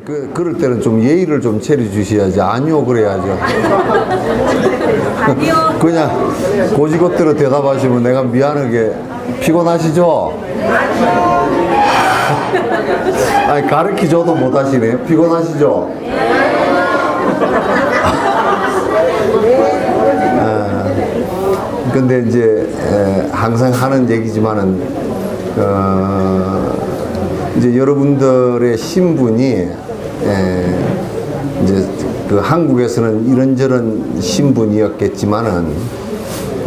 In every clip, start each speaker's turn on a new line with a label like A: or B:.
A: 그럴 때는 좀 예의를 좀 차려주셔야지. 아니요, 그래야죠.
B: 아니요.
A: 그냥 고지것대로 대답하시면 내가 미안하게 피곤하시죠? 아니, 가르치줘도 못하시네. 피곤하시죠? 근데 이제 항상 하는 얘기지만은 이제 여러분들의 신분이 이제 그 한국에서는 이런저런 신분이었겠지만은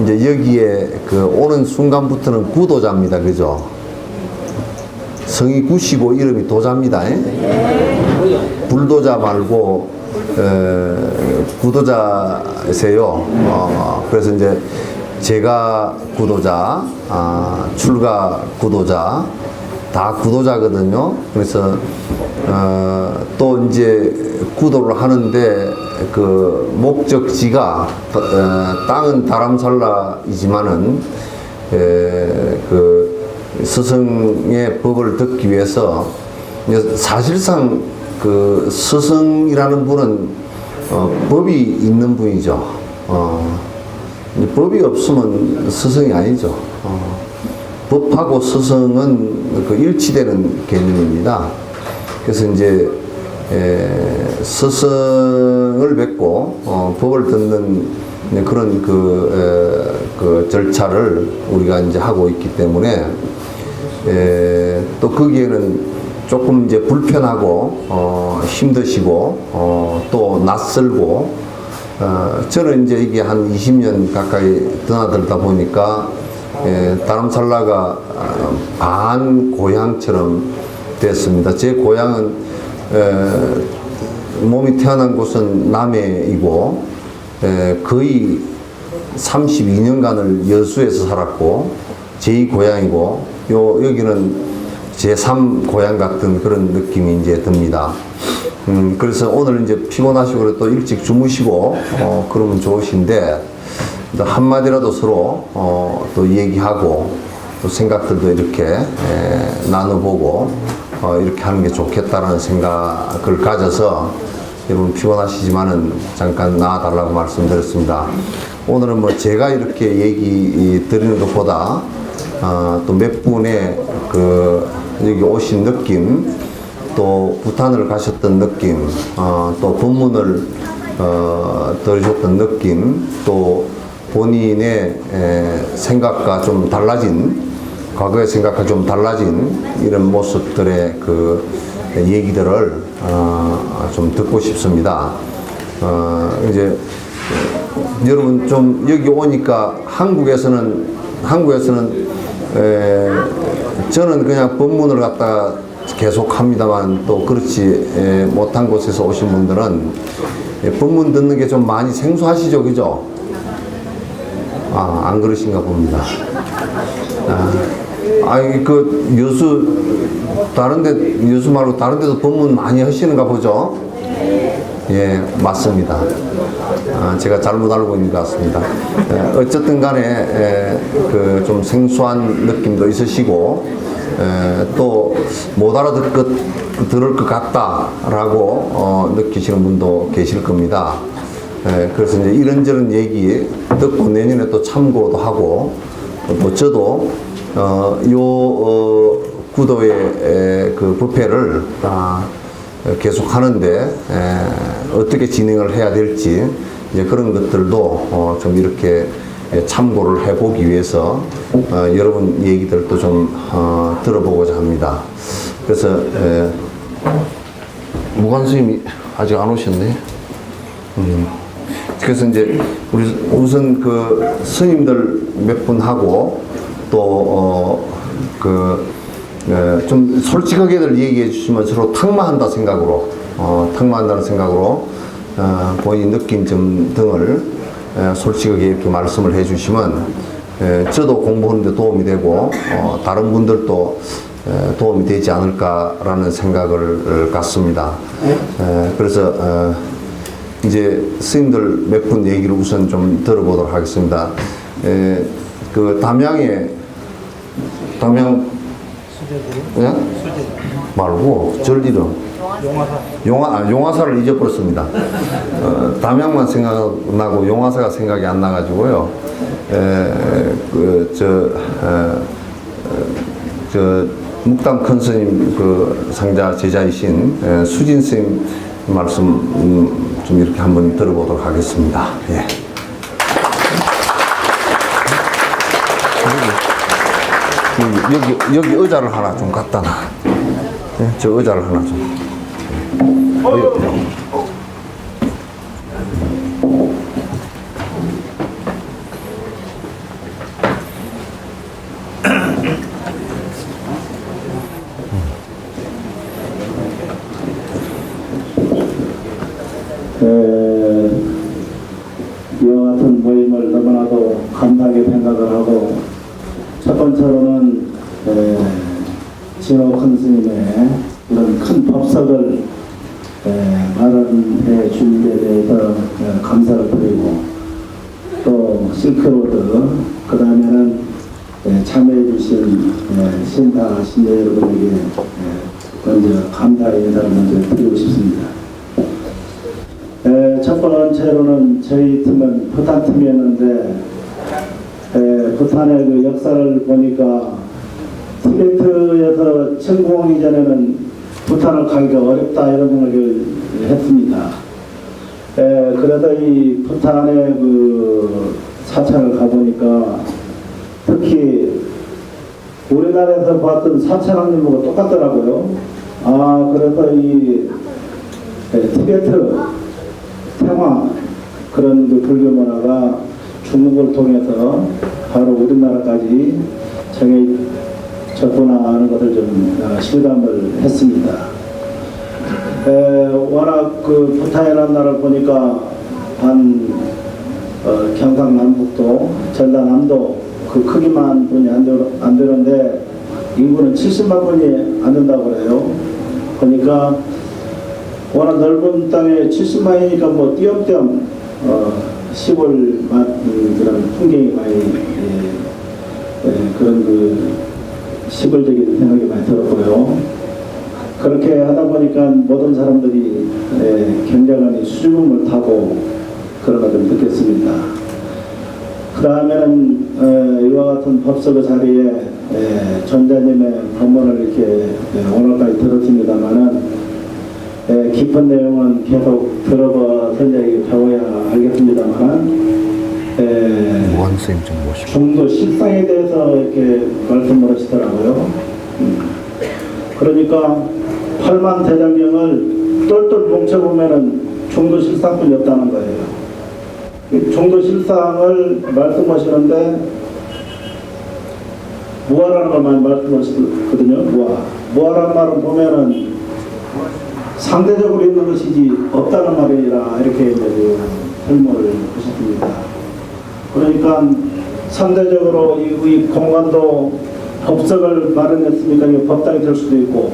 A: 이제 여기에 그 오는 순간부터는 구도자입니다. 그죠? 성이 구시고 이름이 도자입니다. 불도자 말고 구도자세요. 그래서 이제 제가 구도자, 출가 구도자, 다 구도자거든요. 그래서 또 이제 구도를 하는데 그 목적지가 땅은 다람살라이지만은 그 스승의 법을 듣기 위해서 사실상 그 스승이라는 분은 법이 있는 분이죠. 법이 없으면 스승이 아니죠. 법하고 스승은 그 일치되는 개념입니다. 그래서 이제 스승을 뵙고 법을 듣는 그런 그 절차를 우리가 이제 하고 있기 때문에 또 거기에는 조금 이제 불편하고 힘드시고 또 낯설고 저는 이제 이게 한 20년 가까이 드나들다 보니까 다람살라가 반 고향처럼 됐습니다. 제 고향은 몸이 태어난 곳은 남해이고 거의 32년간을 여수에서 살았고 제2 고향이고 여기는 제3 고향 같은 그런 느낌이 이제 듭니다. 그래서 오늘 이제 피곤하시고 또 일찍 주무시고 그러면 좋으신데 한마디라도 서로 또 얘기하고 또 생각들도 이렇게 나눠보고 이렇게 하는 게 좋겠다라는 생각을 가져서 여러분 피곤하시지만은 잠깐 나와달라고 말씀드렸습니다. 오늘은 뭐 제가 이렇게 얘기 드리는 것보다 또 몇 분의 그 여기 오신 느낌, 또 부탄을 가셨던 느낌, 또 법문을 들으셨던 느낌, 또 본인의 생각과 좀 달라진, 과거의 생각과 좀 달라진 이런 모습들의 그 얘기들을 좀 듣고 싶습니다. 이제 여러분 좀 여기 오니까 한국에서는 저는 그냥 법문을 갖다가 계속 합니다만 또 그렇지 못한 곳에서 오신 분들은 법문 듣는 게 좀 많이 생소하시죠, 그죠? 안 그러신가 봅니다. 그 여수 말고 다른 데도 법문 많이 하시는가 보죠? 예, 맞습니다. 제가 잘못 알고 있는 것 같습니다. 어쨌든 간에 그 좀 생소한 느낌도 있으시고 또 못 들을 것 같다라고 느끼시는 분도 계실 겁니다. 그래서 이제 이런저런 얘기 듣고 내년에 또 참고도 하고 또 저도 요 구도의 그 부패를 계속 하는데 어떻게 진행을 해야 될지 이제 그런 것들도 좀 이렇게 참고를 해보기 위해서 여러분 얘기들도 좀 들어보고자 합니다. 그래서 무관 스님이 아직 안 오셨네. 그래서 이제 우리 우선 그 스님들 몇 분 하고 또 좀 솔직하게들 얘기해 주시면 서로 탁마한다 생각으로 탁마한다는 생각으로 본인 느낌 등을 솔직하게 이렇게 말씀을 해 주시면 저도 공부하는 데 도움이 되고 다른 분들도 도움이 되지 않을까라는 생각을 갖습니다. 그래서 이제 스님들 몇 분 얘기를 우선 좀 들어보도록 하겠습니다. 그 담양 예? 말고 절 이름 용화사를 잊어버렸습니다. 담양만 생각나고 용화사가 생각이 안 나가지고요. 묵담 큰 스님 그 상자 제자이신 수진 스님 말씀 좀 이렇게 한번 들어보도록 하겠습니다. 예. 여기 의자를 하나 좀 갖다 놔. 예, 저 의자를 하나 좀.
B: 이와 같은 모임을 너무나도 감사하게 생각을 하고, 첫 번째로는 진호 큰 스님의 이런 큰 법석을 마련해 준 데 대해서 감사를 드리고, 또 실크로드, 그 다음에는 참여해 주신 신타 신녀 여러분에게 먼저 감사의 인사를 먼저 드리고 싶습니다. 첫 번째로는 저희 팀은 부탄 팀이었는데, 부탄의 그 역사를 보니까 티베트에서 침공하기 전에는 부탄을 가기가 어렵다 이런 생각을 했습니다. 그래서 이 부탄의 그 사찰을 가보니까 특히 우리나라에서 봤던 사찰왕님하고 똑같더라고요. 그래서 이 티베트 평화 그런 그 불교 문화가 중국을 통해서 바로 우리나라까지 정해졌구나 하는 것을 좀 실감을 했습니다. 워낙 그 부탄이라는 나라를 보니까 경상남북도, 전라남도 그 크기만 분이 안 되는데 인구는 70만 분이 안 된다고 그래요. 그러니까 워낙 넓은 땅에 70만이니까 뭐 띄엄띄엄 시골 그런 풍경이 많이 그런 그 시골적인 생각이 많이 들었고요. 그렇게 하다 보니까 모든 사람들이 굉장히 수줍음을 타고 그런 걸 좀 느꼈습니다. 그 다음에는 이와 같은 법석의 자리에 전자님의 법문을 이렇게 오늘까지 들었습니다만은 깊은 내용은 계속 들어봐서 이제 배워야 알겠습니다만, 중도 실상에 대해서 이렇게 말씀을 하시더라고요. 그러니까 8만 대장경을 똘똘 뭉쳐보면은 중도 실상뿐이 없다는 거예요. 중도 실상을 말씀하시는데 무아라는 걸 많이 말씀하시거든요. 무아란 말은 보면은 상대적으로 있는 것이지 없다는 말이라 이렇게 이제 설명을 하셨습니다. 그러니까 상대적으로 이 공간도 법석을 마련했으니까 이게 법당이 될 수도 있고,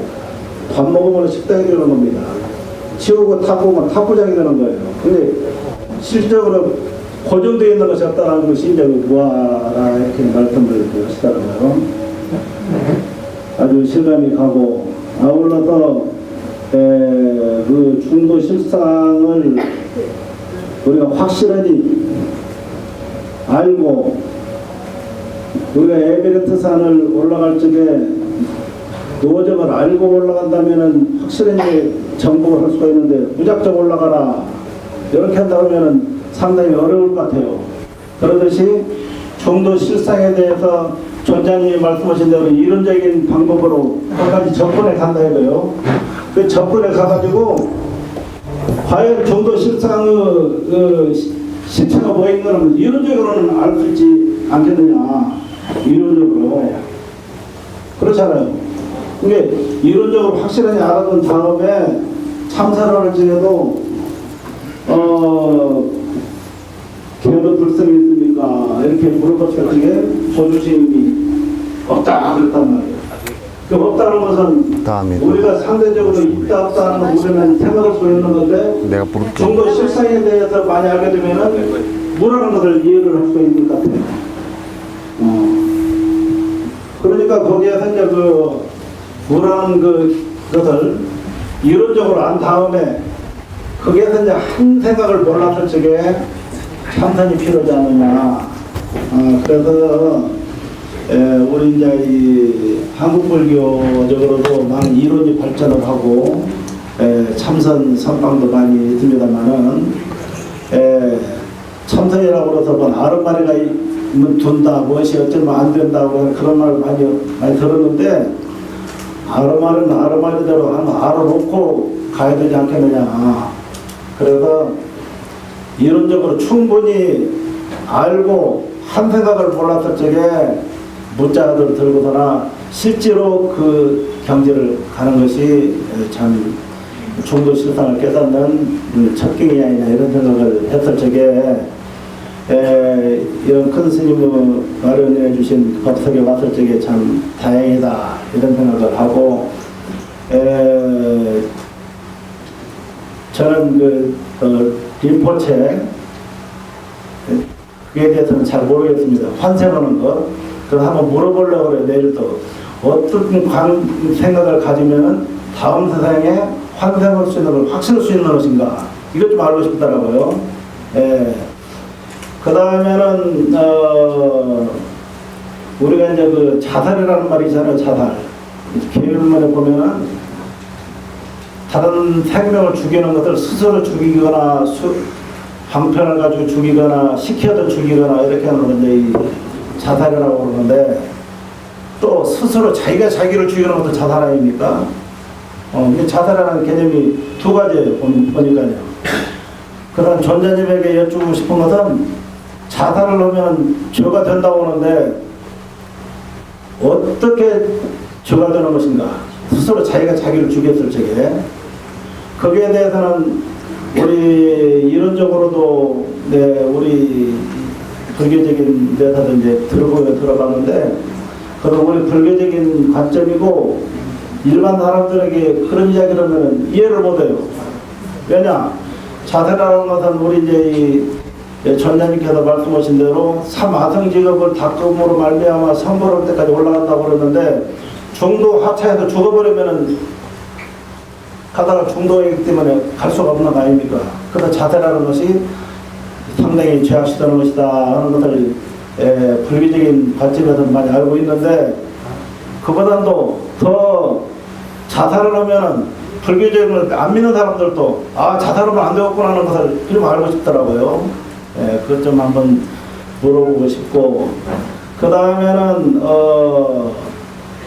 B: 밥 먹으면 식당이 되는 겁니다. 치우고 타보면 탁구장이 되는 거예요. 근데 실적으로 고정되어 있는 것이 없다는 것이 이제 무아라 이렇게 말씀을 하시더라고요. 아주 실감이 가고, 아울러서 그 중도 실상을 우리가 확실하게 알고, 우리가 에베레스트 산을 올라갈 적에 노점을 알고 올라간다면은 확실하게 정복을 할 수가 있는데, 무작정 올라가라 이렇게 한다 하면은 상당히 어려울 것 같아요. 그러듯이 중도 실상에 대해서 전장님이 말씀하신 대로 이론적인 방법으로 끝까지 접근해 간다 이거요. 그 접근해 가가지고 과연 중도 실상의 실체가 뭐 있는 이론적으로는 알 수 있지 않겠느냐. 이론적으로 그렇잖아요. 이게 이론적으로 확실하게 알아둔 다음에 참사를 할지라도 개도 불성이 있습니까? 이렇게 물어봤을 때 조주심이 없다 그랬단 말이에요. 그 없다는 것은 우리가 상대적으로 있다 없다는 건 우리는 생각할 수 있는 건데, 중도 실상에 대해서 많이 알게 되면은 뭐라는 것을 이해를 할 수 있는 것 같아요. 그러니까 거기에서 이제 그 뭐라는 것을 이론적으로 한 다음에 거기에서 이제 한 생각을 몰랐을 적에 참선이 필요하지 않느냐. 그래서 우리 이제 이 한국불교적으로도 많은 이론이 발전을 하고 참선 선방도 많이 있습니다만은 참선이라고 해서 뭐 아르마리가 둔다 무엇이 어쩌면 안 된다고 그런 말 많이 들었는데 아르마리는 아르마리대로 한번 알아놓고 가야 되지 않겠느냐. 그래서 이론적으로 충분히 알고 한 생각을 몰랐을 적에 문자를 들고서나 실제로 그 경지를 가는 것이 참 중도 실상을 깨닫는 첫 경이 아니냐 이런 생각을 했을 적에 이런 큰 스님이 마련해 주신 법석에 왔을 적에 참 다행이다 이런 생각을 하고 저는 림포체 그에 대해서는 잘 모르겠습니다. 환생하는 것 그래서 한번 물어보려고 그래요. 내일도 어떤 생각을 가지면은 다음 세상에 환생할 수 있는 걸 확신할 수 있는 것인가 이것 좀 알고 싶더라고요. 그 다음에는 우리가 이제 그 자살이라는 말이 있잖아요. 자살 계율문에 보면은 다른 생명을 죽이는 것을 스스로 죽이거나 방편을 가지고 죽이거나 시켜서 죽이거나 이렇게 하는 건 이제 이 자살이라고 그러는데 또 스스로 자기가 자기를 죽이는 것도 자살 아닙니까? 자살이라는 개념이 두 가지예요. 보니까요. 그런 전자님에게 여쭈고 싶은 것은 자살을 하면 죄가 된다고 하는데 어떻게 죄가 되는 것인가? 스스로 자기가 자기를 죽였을 적에 거기에 대해서는 우리 이론적으로도 우리 불교적인 데서도 이제 들어봤는데 그건 우리 불교적인 관점이고 일반 사람들에게 그런 이야기를 하면 이해를 못해요. 왜냐? 자살이라는 것은 우리 이제 전자님께서 말씀하신 대로 삼아성직업을 닦음으로 말미암아 성불할 때까지 올라간다고 그러는데 중도 하차해서 죽어버리면은 가다가 중도이기 때문에 갈 수가 없는 거 아닙니까? 그래서 자살이라는 것이 상당히 죄악시되는 것이다 하는 것을 불교적인 관점에서 많이 알고 있는데 그보다도 더 자살을 하면은 불교적인 걸 안 믿는 사람들도 자살하면 안 되겠구나 하는 것을 좀 알고 싶더라고요. 그것 좀 한번 물어보고 싶고 그 다음에는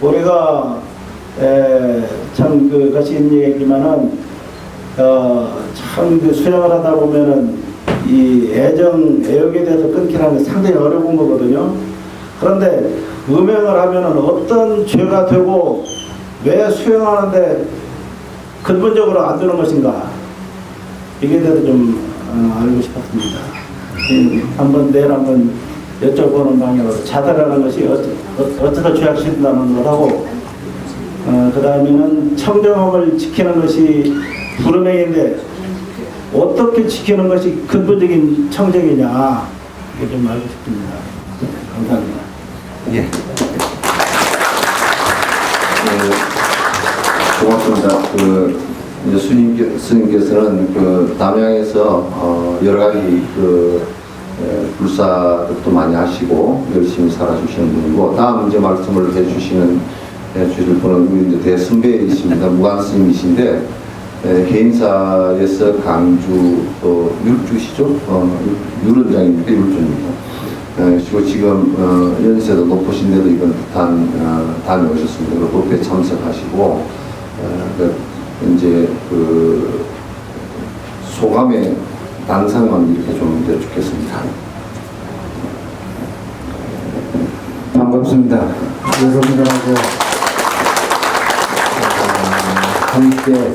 B: 우리가 참 그것이 있는 얘기지만은 참 그 수행을 하다 보면은 이 애역에 대해서 끊기라는 게 상당히 어려운 거거든요. 그런데 음행을 하면은 어떤 죄가 되고 왜 수행하는데 근본적으로 안 되는 것인가 이게 대해서 좀 알고 싶었습니다. 내일 한번 여쭤보는 방향으로 자살하는 것이 어쩌다 죄악시킨다는 것하고 그 다음에는 청정함을 지키는 것이 불음행인데 어떻게 지키는 것이 근본적인 청정이냐 이게 좀 알고 싶습니다. 감사합니다.
A: 예. 고맙습니다. 이제 스님께서는 담양에서 여러 가지 불사도 많이 하시고 열심히 살아주시는 분이고 다음 이제 말씀을 해주시는 주실 분은 우리 이제 대선배이십니다. 무관 스님이신데 개인사에서 강주 율주시죠? 율원장입니까? 율주입니다. 그리고 지금 연세도 높으신데도 이번 다녀오셨습니다. 그리고 법회에 참석하시고 이제 소감의 단상만 이렇게 좀 여쭙겠습니다.
C: 반갑습니다. 여러분들하고 함께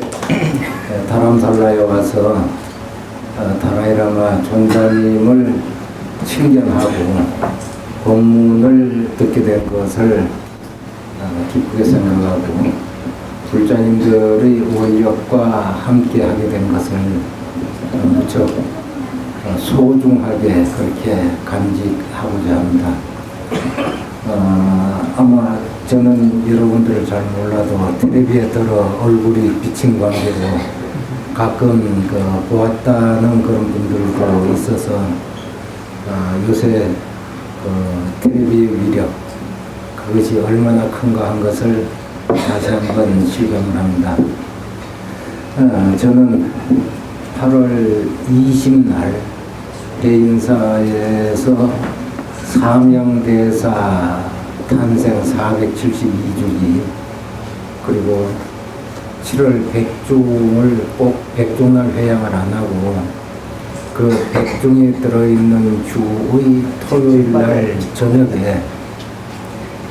C: 다람살라에 와서 다라이라마 종사님을 친견하고 법문을 듣게 된 것을 기쁘게 생각하고 불자님들의 원력과 함께 하게 된 것을 무척 소중하게 그렇게 간직하고자 합니다. 아마 저는 여러분들을 잘 몰라도 텔레비에 들어 얼굴이 비친 관계로 가끔 보았다는 그런 분들도 있어서 요새 텔레비의 위력 그것이 얼마나 큰가 한 것을 다시 한번 실감을 합니다. 저는 8월 20날 대인사에서 사명대사 탄생 472주기 그리고 7월 백중을 꼭 백중날 회양을 안 하고 그 백중에 들어있는 주의 토요일날 저녁에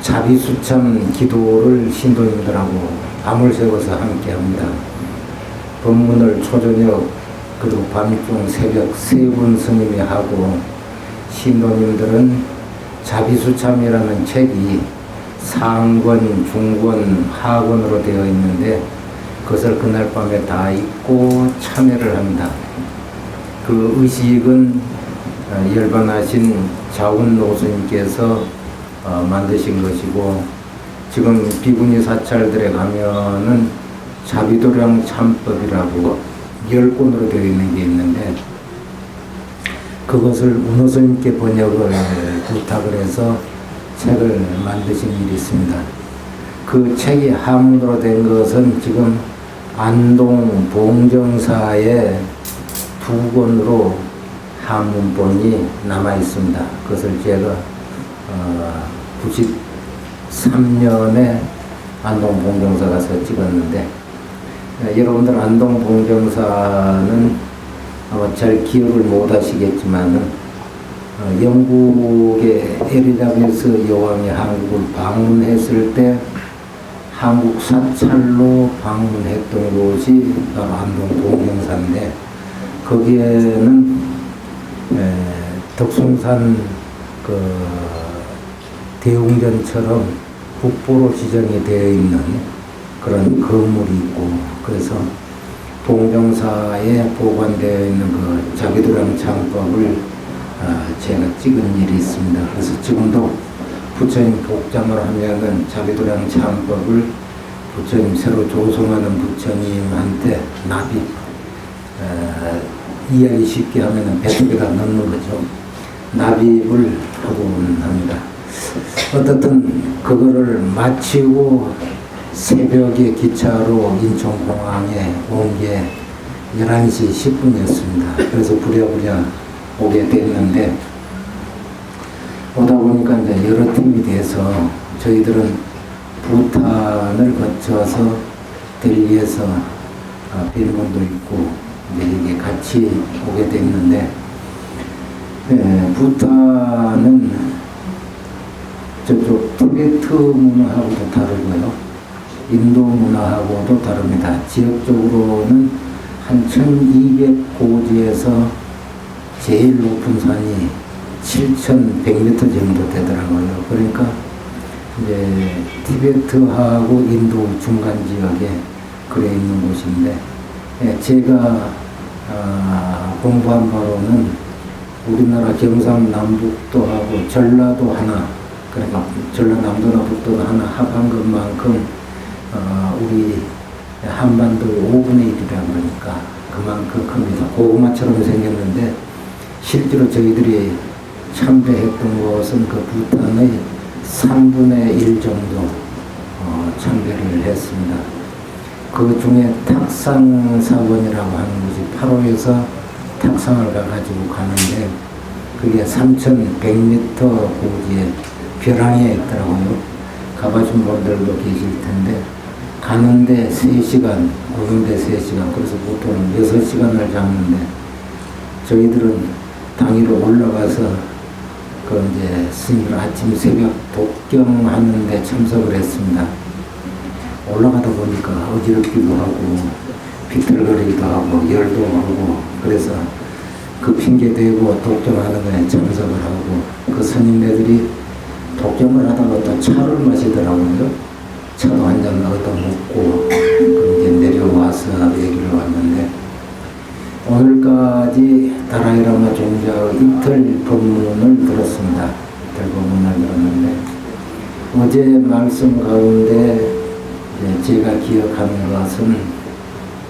C: 자비수참 기도를 신도님들하고 밤을 새워서 함께 합니다. 법문을 초저녁 그리고 밤중 새벽 3분 스님이 하고 신도님들은 자비수참이라는 책이 상권, 중권, 하권으로 되어 있는데 그것을 그날 밤에 다 읽고 참여를 합니다. 그 의식은 열반하신 자운 노스님께서 만드신 것이고 지금 비구니 사찰들에 가면은 자비도량 참법이라고 10권으로 되어 있는 게 있는데 그것을 운호스님께 번역을 부탁을 해서 책을 만드신 일이 있습니다. 그 책이 한문으로 된 것은 지금 안동 봉정사에 2권으로 한문본이 남아 있습니다. 그것을 제가 93년에 안동 봉정사 가서 찍었는데 여러분들 안동 봉정사는 아마 잘 기억을 못 하시겠지만은 영국의 엘리자베스 여왕이 한국을 방문했을 때 한국 사찰로 방문했던 곳이 바로 안동 봉정사인데 거기에는 덕숭산 대웅전처럼 북보로 지정이 되어 있는 그런 건물이 있고 그래서 봉정사에 보관되어 있는 그 자기도량 창법을 제가 찍은 일이 있습니다. 그래서 지금도 부처님 복장을 하면은 자기도량 창법을 부처님 새로 조성하는 부처님한테 납입 이해하기 쉽게 하면은 배속에다 넣는 거죠. 납입을 하곤 합니다. 어떻든 그거를 마치고 새벽에 기차로 인천공항에 온 게 11시 10분이었습니다. 그래서 부랴부랴 오게 됐는데 오다 보니까 이제 여러 팀이 돼서 저희들은 부탄을 거쳐서 델리에서 빌본도 있고 이제 이게 같이 오게 됐는데 부탄은 저쪽 티베트 문화하고도 다르고요. 인도 문화하고도 다릅니다. 지역적으로는 한 1200고지에서 제일 높은 산이 7100m 정도 되더라고요. 그러니까 이제 티베트하고 인도 중간 지역에 그래 있는 곳인데 제가 공부한 바로는 우리나라 경상남북도하고 전라도 하나 그러니까 전라남도나 북도가 하나 합한 것만큼 우리 한반도 5분의 1이라 그러니까 그만큼 큽니다. 고구마처럼 생겼는데 실제로 저희들이 참배했던 곳은 그 부탄의 3분의 1 정도 참배를 했습니다. 그 중에 탁상사원이라고 하는 곳이 8호에서 탁상을 가가지고 가는데 그게 3100m 고지에 벼랑에 있더라고요. 가보신 분들도 계실 텐데 가는데 3시간, 오는데 3시간, 그래서 보통 6시간을 잡는데 저희들은 당일로 올라가서 그 이제 스님들 아침 새벽 독경하는데 참석을 했습니다. 올라가다 보니까 어지럽기도 하고 비틀거리기도 하고 열도 하고 그래서 그 핑계 대고 독경하는 거에 참석을 하고 그 스님네들이 독경을 하다가 또 차를 마시더라고요. 차도 한 잔 얻어 먹고 그렇게 내려와서 얘기를 왔는데 오늘까지 다라이라마 종자의 이틀 법문을 들었습니다. 이틀 법문을 들었는데 어제 말씀 가운데 제가 기억하는 것은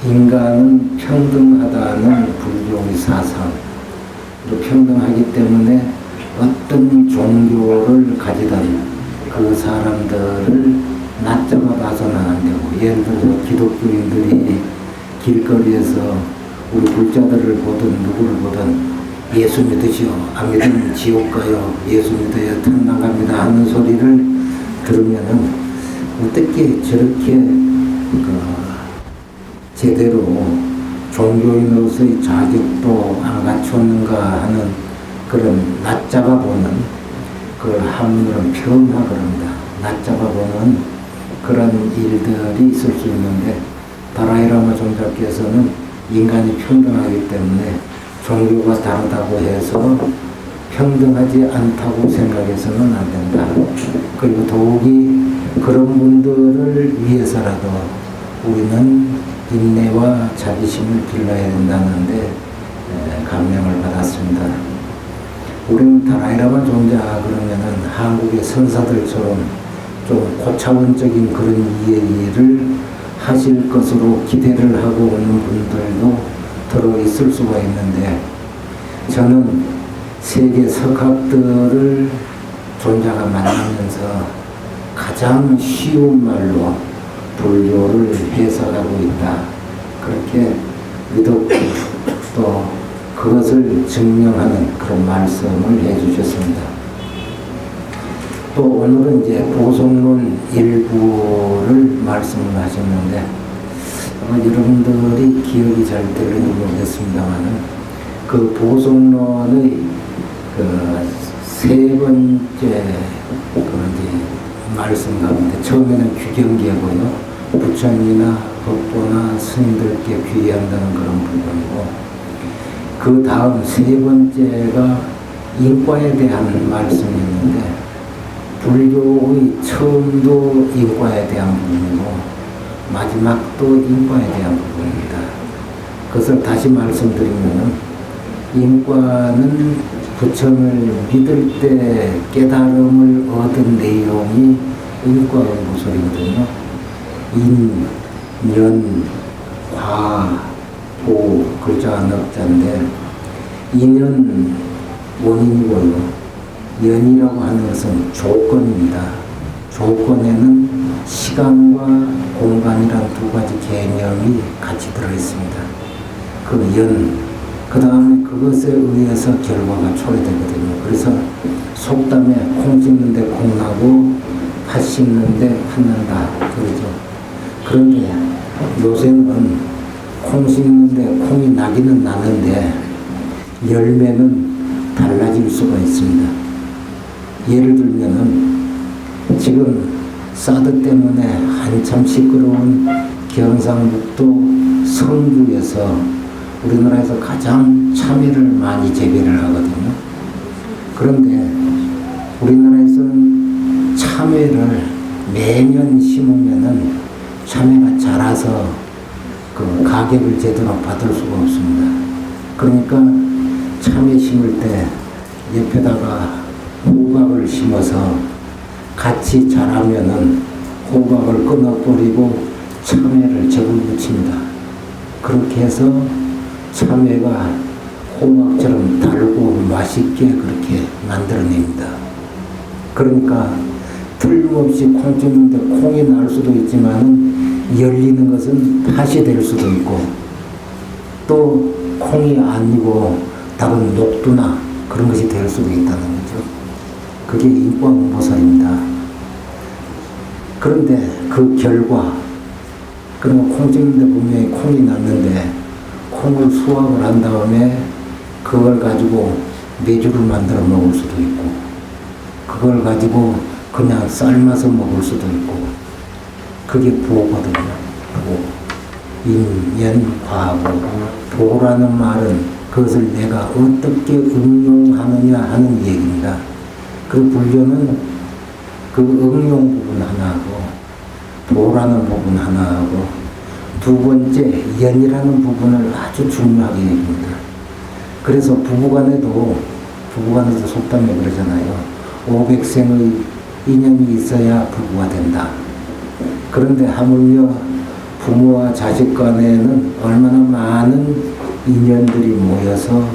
C: 인간은 평등하다는 불교의 사상, 또 평등하기 때문에 어떤 종교를 가지던 그 사람들을 낮잡아 봐서는 안 되고, 예를 들어서 기독교인들이 길거리에서 우리 불자들을 보든 누구를 보든 예수 믿으시오, 안 믿으면 지옥 가요, 예수 믿어야 천당 갑니다 하는 소리를 들으면은 어떻게 저렇게 제대로 종교인으로서의 자격도 안 갖췄는가 하는 그런 낮잡아보는, 그 한문으로는 평하 그럽니다. 낮잡아보는 그런 일들이 있을 수 있는데, 다라이라마 종자께서는 인간이 평등하기 때문에 종교가 다르다고 해서 평등하지 않다고 생각해서는 안 된다. 그리고 더욱이 그런 분들을 위해서라도 우리는 인내와 자비심을 길러야 된다는데 감명을 받았습니다. 우리는 다라이라마 존자 그러면은 한국의 선사들처럼 좀 고차원적인 그런 이해를 하실 것으로 기대를 하고 오는 분들도 들어 있을 수가 있는데, 저는 세계 석학들을 존자가 만나면서 가장 쉬운 말로 불교를 해석하고 있다, 그렇게 믿었고 또 그것을 증명하는 그런 말씀을 해주셨습니다. 또 오늘은 이제 보성론 일부를 말씀을 하셨는데, 아마 여러분들이 기억이 잘 되는지 모르겠습니다만은 그 보성론의 그 세 번째 말씀 가운데 처음에는 규경계고요, 부처님이나 법보나 스님들께 귀의한다는 그런 부분이고, 그 다음 세 번째가 인과에 대한 말씀이었는데, 불교의 처음도 인과에 대한 부분이고 마지막도 인과에 대한 부분입니다. 그것을 다시 말씀드리면, 인과는 부처를 믿을 때 깨달음을 얻은 내용이 인과의 모서리거든요. 인, 연, 과, 보, 글자가 넉자인데, 인은 원인이고요, 연이라고 하는 것은 조건입니다. 조건에는 시간과 공간이란 두 가지 개념이 같이 들어있습니다. 그 연, 그 다음에 그것에 의해서 결과가 초래되거든요. 그래서 속담에 콩 씹는데 콩 나고 팥 씹는데 팥 난다 그러죠. 그런데 요새는 콩 씹는데 콩이 나기는 나는데 열매는 달라질 수가 있습니다. 예를 들면은 지금 사드 때문에 한참 시끄러운 경상북도 성주에서 우리나라에서 가장 참외를 많이 재배를 하거든요. 그런데 우리나라에서는 참외를 매년 심으면은 참외가 자라서 그 가격을 제대로 받을 수가 없습니다. 그러니까 참외 심을 때 옆에다가 호박을 심어서 같이 자라면은 호박을 끊어버리고 참외를 접을 붙입니다. 그렇게 해서 참외가 호박처럼 달고 맛있게 그렇게 만들어냅니다. 그러니까 틀림없이 콩 씹는데 콩이 날 수도 있지만 열리는 것은 팥이 될 수도 있고, 또 콩이 아니고 다른 녹두나 그런 것이 될 수도 있다는 거죠. 그게 인과응보설입니다. 그런데 그 결과, 그러면 콩 씹는데 분명히 콩이 났는데 콩을 수확을 한 다음에 그걸 가지고 메주를 만들어 먹을 수도 있고, 그걸 가지고 그냥 삶아서 먹을 수도 있고, 그게 보거든요. 보. 인연과보. 보라는 말은 그것을 내가 어떻게 응용하느냐 하는 얘기입니다. 그 불교는 그 응용 부분 하나하고 보라는 부분 하나하고 두 번째 연이라는 부분을 아주 중요하게 얘기합니다. 그래서 부부간에도 속담에 그러잖아요. 500생의 인연이 있어야 부부가 된다. 그런데 하물며 부모와 자식 간에는 얼마나 많은 인연들이 모여서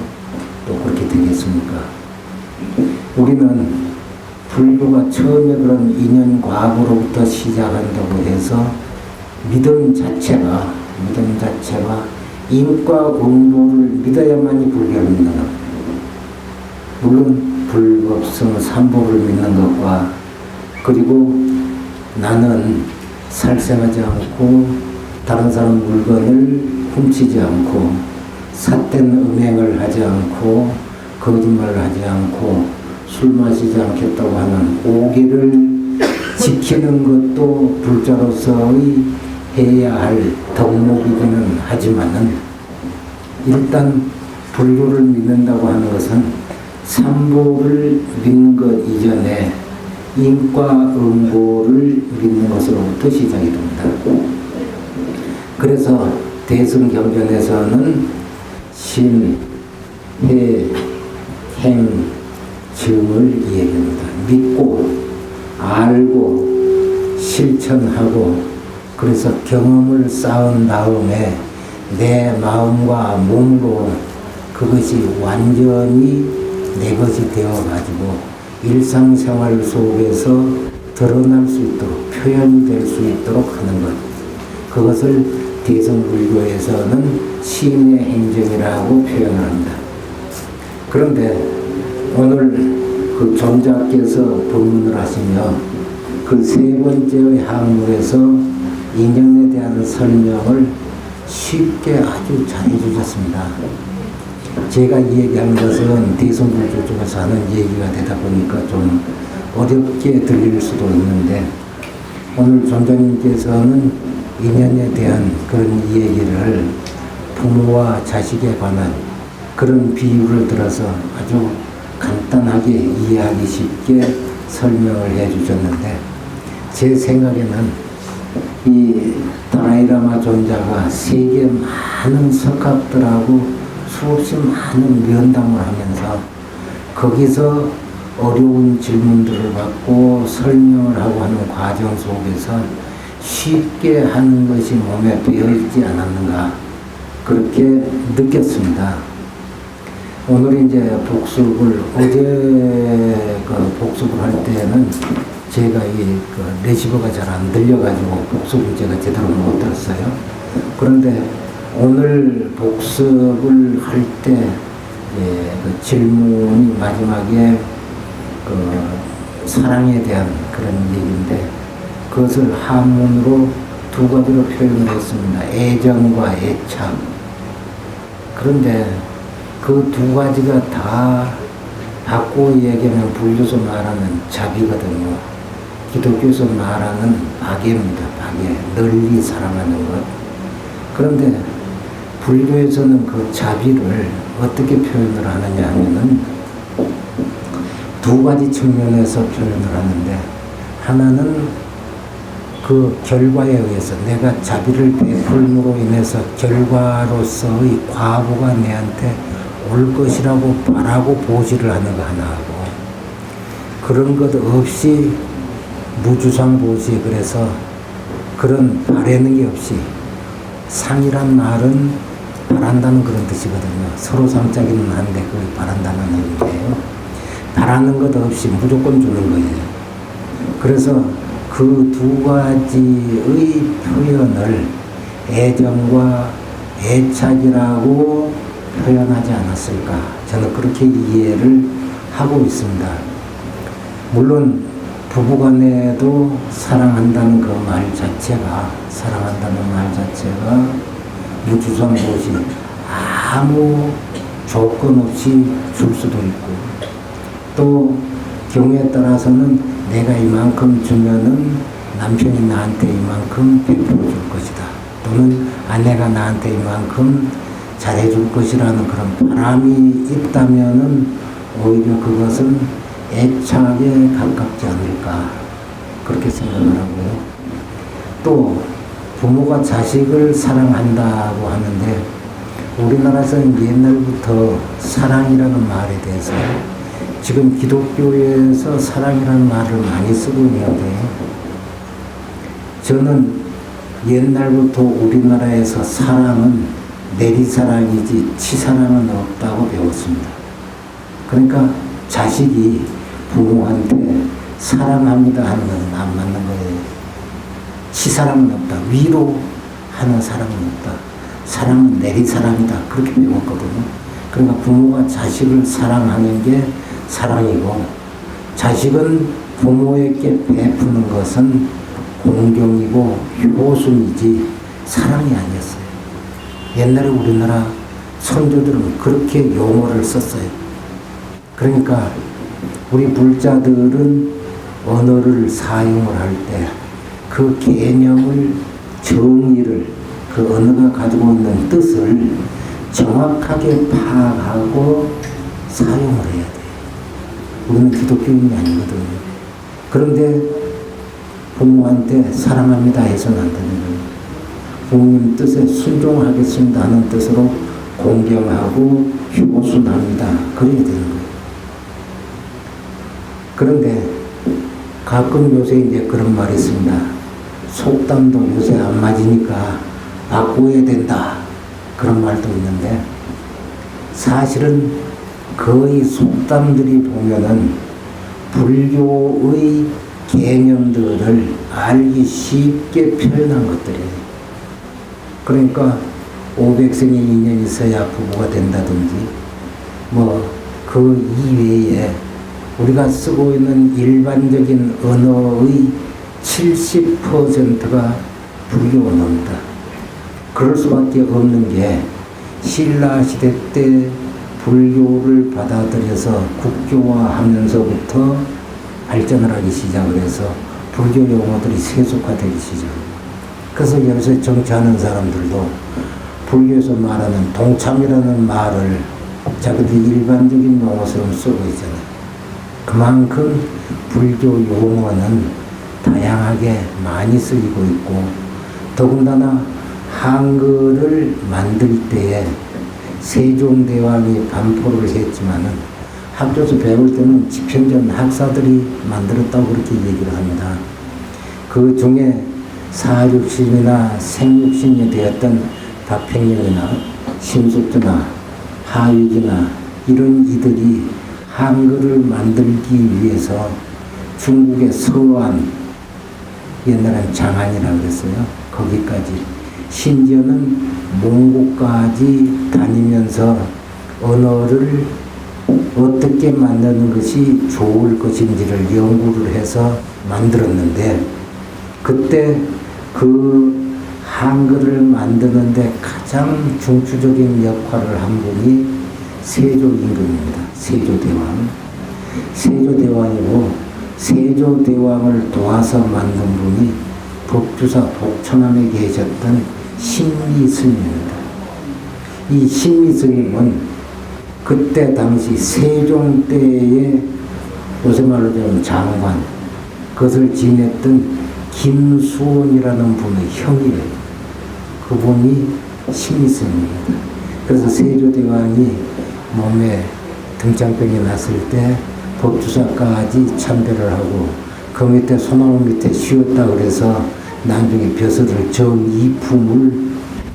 C: 또 그렇게 되겠습니까? 우리는 불교가 처음에 그런 인연 과학으로부터 시작한다고 해서 믿음 자체가 인과 공부를 믿어야만이 불교를 믿는 것. 물론 불법성 삼보를 믿는 것과 그리고 나는 살생하지 않고 다른 사람 물건을 훔치지 않고 삿된 음행을 하지 않고 거짓말을 하지 않고 술 마시지 않겠다고 하는 오기를 지키는 것도 불자로서의 해야 할 덕목이기는 하지만은 일단 불교를 믿는다고 하는 것은 삼보를 믿는 것 이전에 인과 응보를 믿는 것으로부터 시작이 됩니다. 그래서 대승경전에서는 신, 해, 행, 증을 이야기합니다. 믿고 알고 실천하고 그래서 경험을 쌓은 다음에 내 마음과 몸으로 그것이 완전히 내 것이 되어가지고 일상생활 속에서 드러날 수 있도록 표현이 될 수 있도록 하는 것. 그것을 대승불교에서는 신의 행정이라고 표현을 합니다. 그런데 오늘 그 존자께서 법문을 하시며 그 세 번째의 항목에서 인연에 대한 설명을 쉽게 아주 잘 해주셨습니다. 제가 이야기하는 것은 대승불교 쪽에서 하는 얘기가 되다 보니까 좀 어렵게 들릴 수도 있는데 오늘 존자님께서는 인연에 대한 그런 얘기를 부모와 자식에 관한 그런 비유를 들어서 아주 간단하게 이해하기 쉽게 설명을 해 주셨는데 제 생각에는 이 다라이라마 존자가 세계 많은 석학들하고 수없이 많은 면담을 하면서 거기서 어려운 질문들을 받고 설명을 하고 하는 과정 속에서 쉽게 하는 것이 몸에 배어있지 않았는가 그렇게 느꼈습니다. 오늘 이제 복습을 어제 그 복습을 할 때는 제가 이 그 레시버가 잘 안 들려가지고 복습을 제가 제대로 못 들었어요. 그런데 오늘 복습을 할 때 그 질문이 마지막에 그 사랑에 대한 그런 얘기인데 그것을 한문으로 두 가지로 표현을 했습니다. 애정과 애착. 그런데 그 두 가지가 다 바꾸어 얘기하면 불교에서 말하는 자비거든요. 기독교에서 말하는 박애입니다. 박애. 널리 사랑하는 것. 그런데 불교에서는 그 자비를 어떻게 표현을 하느냐 하면은 두 가지 측면에서 표현을 하는데 하나는 그 결과에 의해서 내가 자비를 베풀므로 인해서 결과로서의 과보가 내한테 올 것이라고 바라고 보시를 하는 거 하나하고 그런 것 없이 무주상 보시 그래서 그런 바라는 게 없이 상이란 말은 바란다는 그런 뜻이거든요. 서로 상짝이는 한데 그걸 바란다는 의미예요. 바라는 것 없이 무조건 주는 거예요. 그래서 그 두 가지의 표현을 애정과 애착이라고 표현하지 않았을까. 저는 그렇게 이해를 하고 있습니다. 물론 부부간에도 사랑한다는 그 말 자체가 무주상보시 아무 조건 없이 줄 수도 있고 또 경우에 따라서는 내가 이만큼 주면은 남편이 나한테 이만큼 베풀어 줄 것이다. 또는 아내가 나한테 이만큼 잘해줄 것이라는 그런 바람이 있다면은 오히려 그것은 애착에 가깝지 않을까 그렇게 생각을 하고요. 또 부모가 자식을 사랑한다고 하는데 우리나라에서는 옛날부터 사랑이라는 말에 대해서 지금 기독교에서 사랑이라는 말을 많이 쓰고 있는데 저는 옛날부터 우리나라에서 사랑은 내리사랑이지 치사랑은 없다고 배웠습니다. 그러니까 자식이 부모한테 사랑합니다 하는 것은 안 맞는 거예요. 치사랑은 없다. 위로하는 사랑은 없다. 사랑은 내리사랑이다. 그렇게 배웠거든요. 그러니까 부모가 자식을 사랑하는 게 사랑이고 자식은 부모에게 베푸는 것은 공경이고 효순이지 사랑이 아니었어요. 옛날에 우리나라 선조들은 그렇게 용어를 썼어요. 그러니까 우리 불자들은 언어를 사용을 할 때 그 개념을 정의를 그 언어가 가지고 있는 뜻을 정확하게 파악하고 사용을 해야 돼요. 우리는 기독교인이 아니거든요. 그런데 부모한테 사랑합니다 해서는 안 되는 거예요. 부모님 뜻에 순종하겠습니다 하는 뜻으로 공경하고 효순합니다. 그래야 되는 거예요. 그런데 가끔 요새 이제 그런 말이 있습니다. 속담도 요새 안 맞으니까 바꿔야 된다. 그런 말도 있는데 사실은 거의 속담들이 보면은 불교의 개념들을 알기 쉽게 표현한 것들이에요. 그러니까 500생의 인연이 있어야 부부가 된다든지 뭐 그 이외에 우리가 쓰고 있는 일반적인 언어의 70%가 불교 언어입니다. 그럴 수밖에 없는 게 신라 시대 때 불교를 받아들여서 국교화하면서부터 발전을 하기 시작을 해서 불교 용어들이 세속화되기 시작합니다. 그래서 요새 정치하는 사람들도 불교에서 말하는 동참이라는 말을 자기들이 일반적인 용어처럼 쓰고 있잖아요. 그만큼 불교 용어는 다양하게 많이 쓰이고 있고 더군다나 한글을 만들 때에 세종대왕이 반포를 했지만은 학교에서 배울 때는 집현전 학사들이 만들었다고 그렇게 얘기를 합니다. 그 중에 사육신이나 생육신이 되었던 박팽령이나 심숙주나 하익이나 이런 이들이 한글을 만들기 위해서 중국의 서안, 옛날엔 장안이라고 그랬어요. 거기까지 심지어는 몽고까지 다니면서 언어를 어떻게 만드는 것이 좋을 것인지를 연구를 해서 만들었는데 그때 그 한글을 만드는데 가장 중추적인 역할을 한 분이 세조임금입니다. 세조대왕. 세조대왕이고 세조대왕을 도와서 만든 분이 법주사 복천암에 계셨던 신미스님입니다. 이 신미스님은 그때 당시 세종 때의 요새 말로 하면 장관, 그것을 지냈던 김수원이라는 분의 형이에요. 그분이 신미스님입니다. 그래서 세조대왕이 몸에 등장병이 났을 때 법주사까지 참배를 하고 그 밑에 소나무 밑에 쉬었다 그래서 나중에 벼슬을 정이품을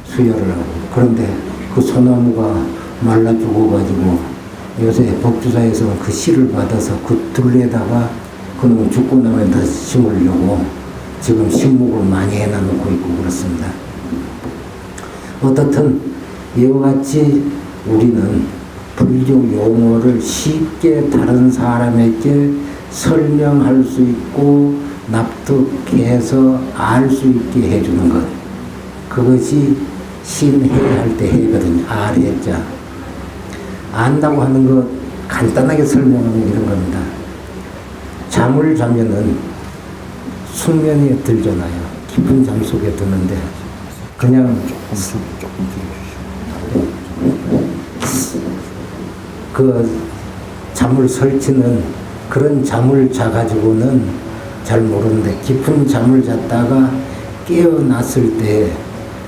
C: 수여를 하고 그런데 그 소나무가 말라 죽어가지고 요새 법주사에서는 그 씨를 받아서 그 둘레에다가 그놈 죽고 나면 다시 심으려고 지금 식목을 많이 해놔놓고 있고 그렇습니다. 어떻든 이와 같이 우리는 불교 용어를 쉽게 다른 사람에게 설명할 수 있고 납득해서 알 수 있게 해주는 것. 그것이 신해할 때 해거든요. 알해자. 안다고 하는 것 간단하게 설명하면 이런 겁니다. 잠을 자면은 숙면에 들잖아요. 깊은 잠 속에 드는데 그냥 그 잠을 설치는 그런 잠을 자가지고는 잘 모르는데 깊은 잠을 잤다가 깨어났을 때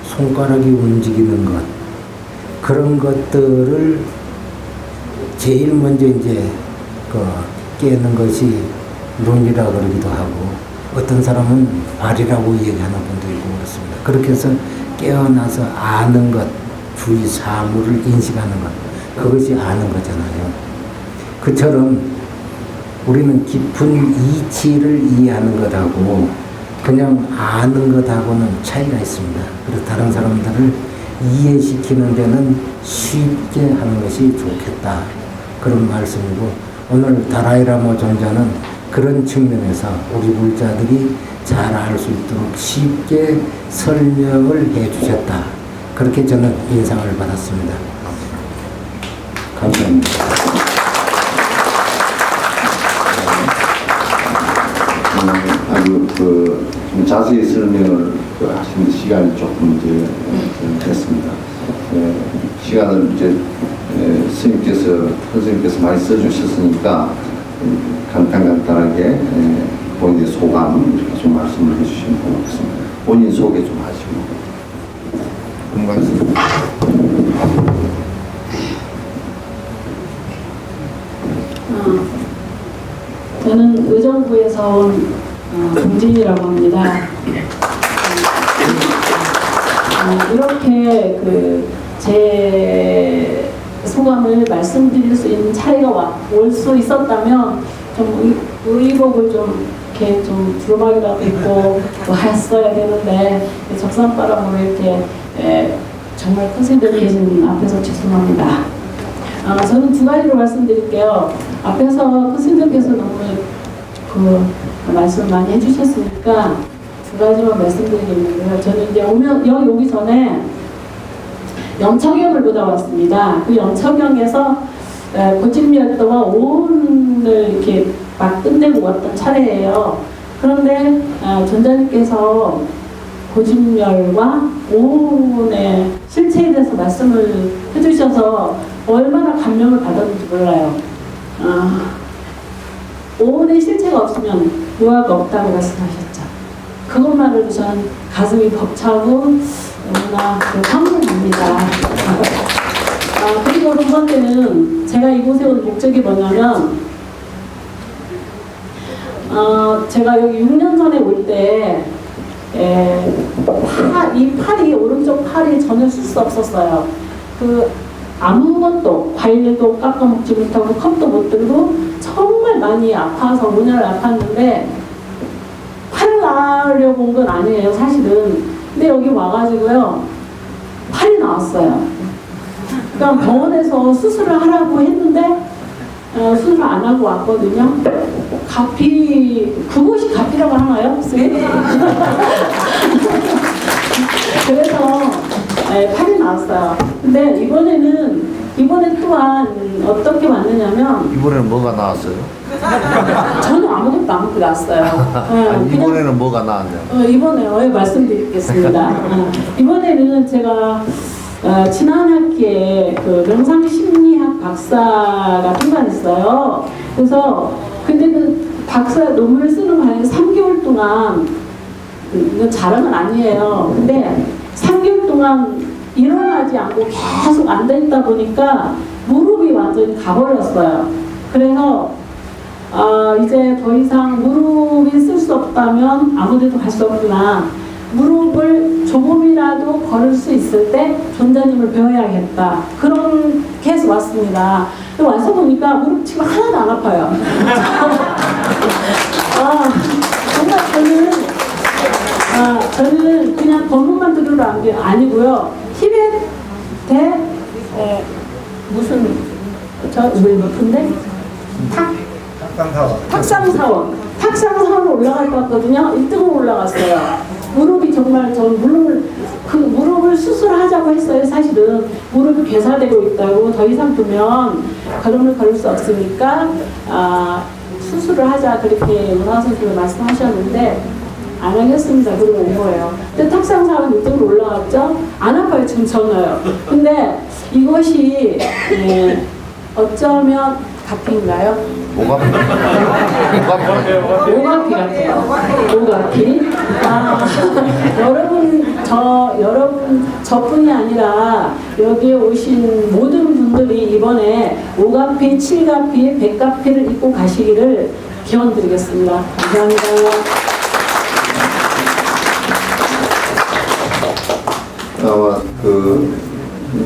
C: 손가락이 움직이는 것 그런 것들을 제일 먼저 이제 그 깨는 것이 눈이라 그러기도 하고 어떤 사람은 발이라고 얘기하는 분도 있고 그렇습니다. 그렇게 해서 깨어나서 아는 것, 주위 사물을 인식하는 것, 그것이 아는 거잖아요. 그처럼 우리는 깊은 이치를 이해하는 것하고 그냥 아는 것하고는 차이가 있습니다. 그래서 다른 사람들을 이해시키는 데는 쉽게 하는 것이 좋겠다. 그런 말씀이고, 오늘 다라이라마 존자는 그런 측면에서 우리 불자들이 잘 알 수 있도록 쉽게 설명을 해 주셨다. 그렇게 저는 인상을 받았습니다. 감사합니다.
A: 아주 좀 자세히 설명을 하시는 시간이 조금 이제 됐습니다. 시간을 이제 선생님께서 많이 써주셨으니까 간단하게 본인의 소감 이렇게 좀 말씀을 해주시면 고맙겠습니다. 본인 소개 좀 하시고.
D: 저는 의정부에서 온 동진이라고 합니다. 이렇게 제 소감을 말씀드릴 수 있는 차이가 올 수 있었다면 좀 의복을 좀 이렇게 좀 두루마기라도 입고 했어야 되는데 적산바람으로 이렇게 정말 큰 스님들 계신 앞에서 죄송합니다. 저는 두 가지로 말씀드릴게요. 앞에서 큰 스님들께서 너무 말씀 많이 해주셨으니까 두 가지만 말씀드리겠는데요. 저는 이제 여기 오기 전에 영척영을 보다 왔습니다. 그 영척영에서 고집멸도와 오운을 이렇게 막 끝내고 왔던 차례예요. 그런데 전자님께서 고집멸과 오운의 실체에 대해서 말씀을 해주셔서 얼마나 감명을 받았는지 몰라요. 오운의 실체가 없으면 묘화가 없다고 말씀하셨죠. 그것만으로도 저는 가슴이 벅차고 너무나 황홀합니다. 그리고 두 번째는 제가 이곳에 온 목적이 뭐냐면 제가 여기 6년 전에 올 때 이 팔이 오른쪽 팔이 전혀 쓸 수 없었어요. 아무것도 과일도 깎아먹지 못하고 컵도 못 들고 정말 많이 아파서 5년을 아팠는데 팔을 낳으려고 온 건 아니에요, 사실은. 근데 여기 와가지고요 팔이 나왔어요. 그러니까 병원에서 수술을 하라고 했는데 수술을 안 하고 왔거든요. 그것이 가피라고 하나요? 그래서 팔이 나왔어요. 근데 이번에 또한 어떻게 왔느냐면
A: 이번에는 뭐가 나왔어요?
D: 저는 아무것도 안 먹고 나왔어요.
A: 아니, 이번에는 뭐가 나왔냐고.
D: 이번에 말씀드리겠습니다. 이번에는 제가 지난 학기에 명상심리학 박사가 통과했어요. 그래서 근데 박사 논문을 쓰는 과정에 3개월 동안 이건 자랑은 아니에요. 근데 3개월 동안 일어나지 않고 계속 앉아있다 보니까 무릎이 완전히 가버렸어요. 그래서 이제 더 이상 무릎이 쓸 수 없다면 아무데도 갈 수 없구나. 무릎을 조금이라도 걸을 수 있을 때 존자님을 배워야겠다. 그렇게 해서 왔습니다. 와서 보니까 무릎 지금 하나도 안 아파요. 정말 저는 그냥 법문만 들으러 온 게 아니고요. 티베트 무슨 왜 높은데? 탁상사원 올라갈 것 같거든요. 1등으로 올라갔어요. 무릎이 정말 무릎을 수술하자고 했어요. 사실은 무릎이 괴사되고 있다고 더 이상 두면 걸음을 걸을 수 없으니까 수술을 하자 그렇게 문화 선생님이 말씀하셨는데 안 하겠습니다. 그러고 온 거예요. 근데 탁상사원 1등으로 올라갔죠. 안 아파요. 지금 전혀요. 근데 이것이 어쩌면 카피인가요?
A: 오가피.
D: 오가피 같아요. 오가피. 아, 여러분 저뿐이 아니라 여기에 오신 모든 분들이 이번에 오가피, 칠가피, 백가피를 입고 가시기를 기원드리겠습니다. 감사합니다.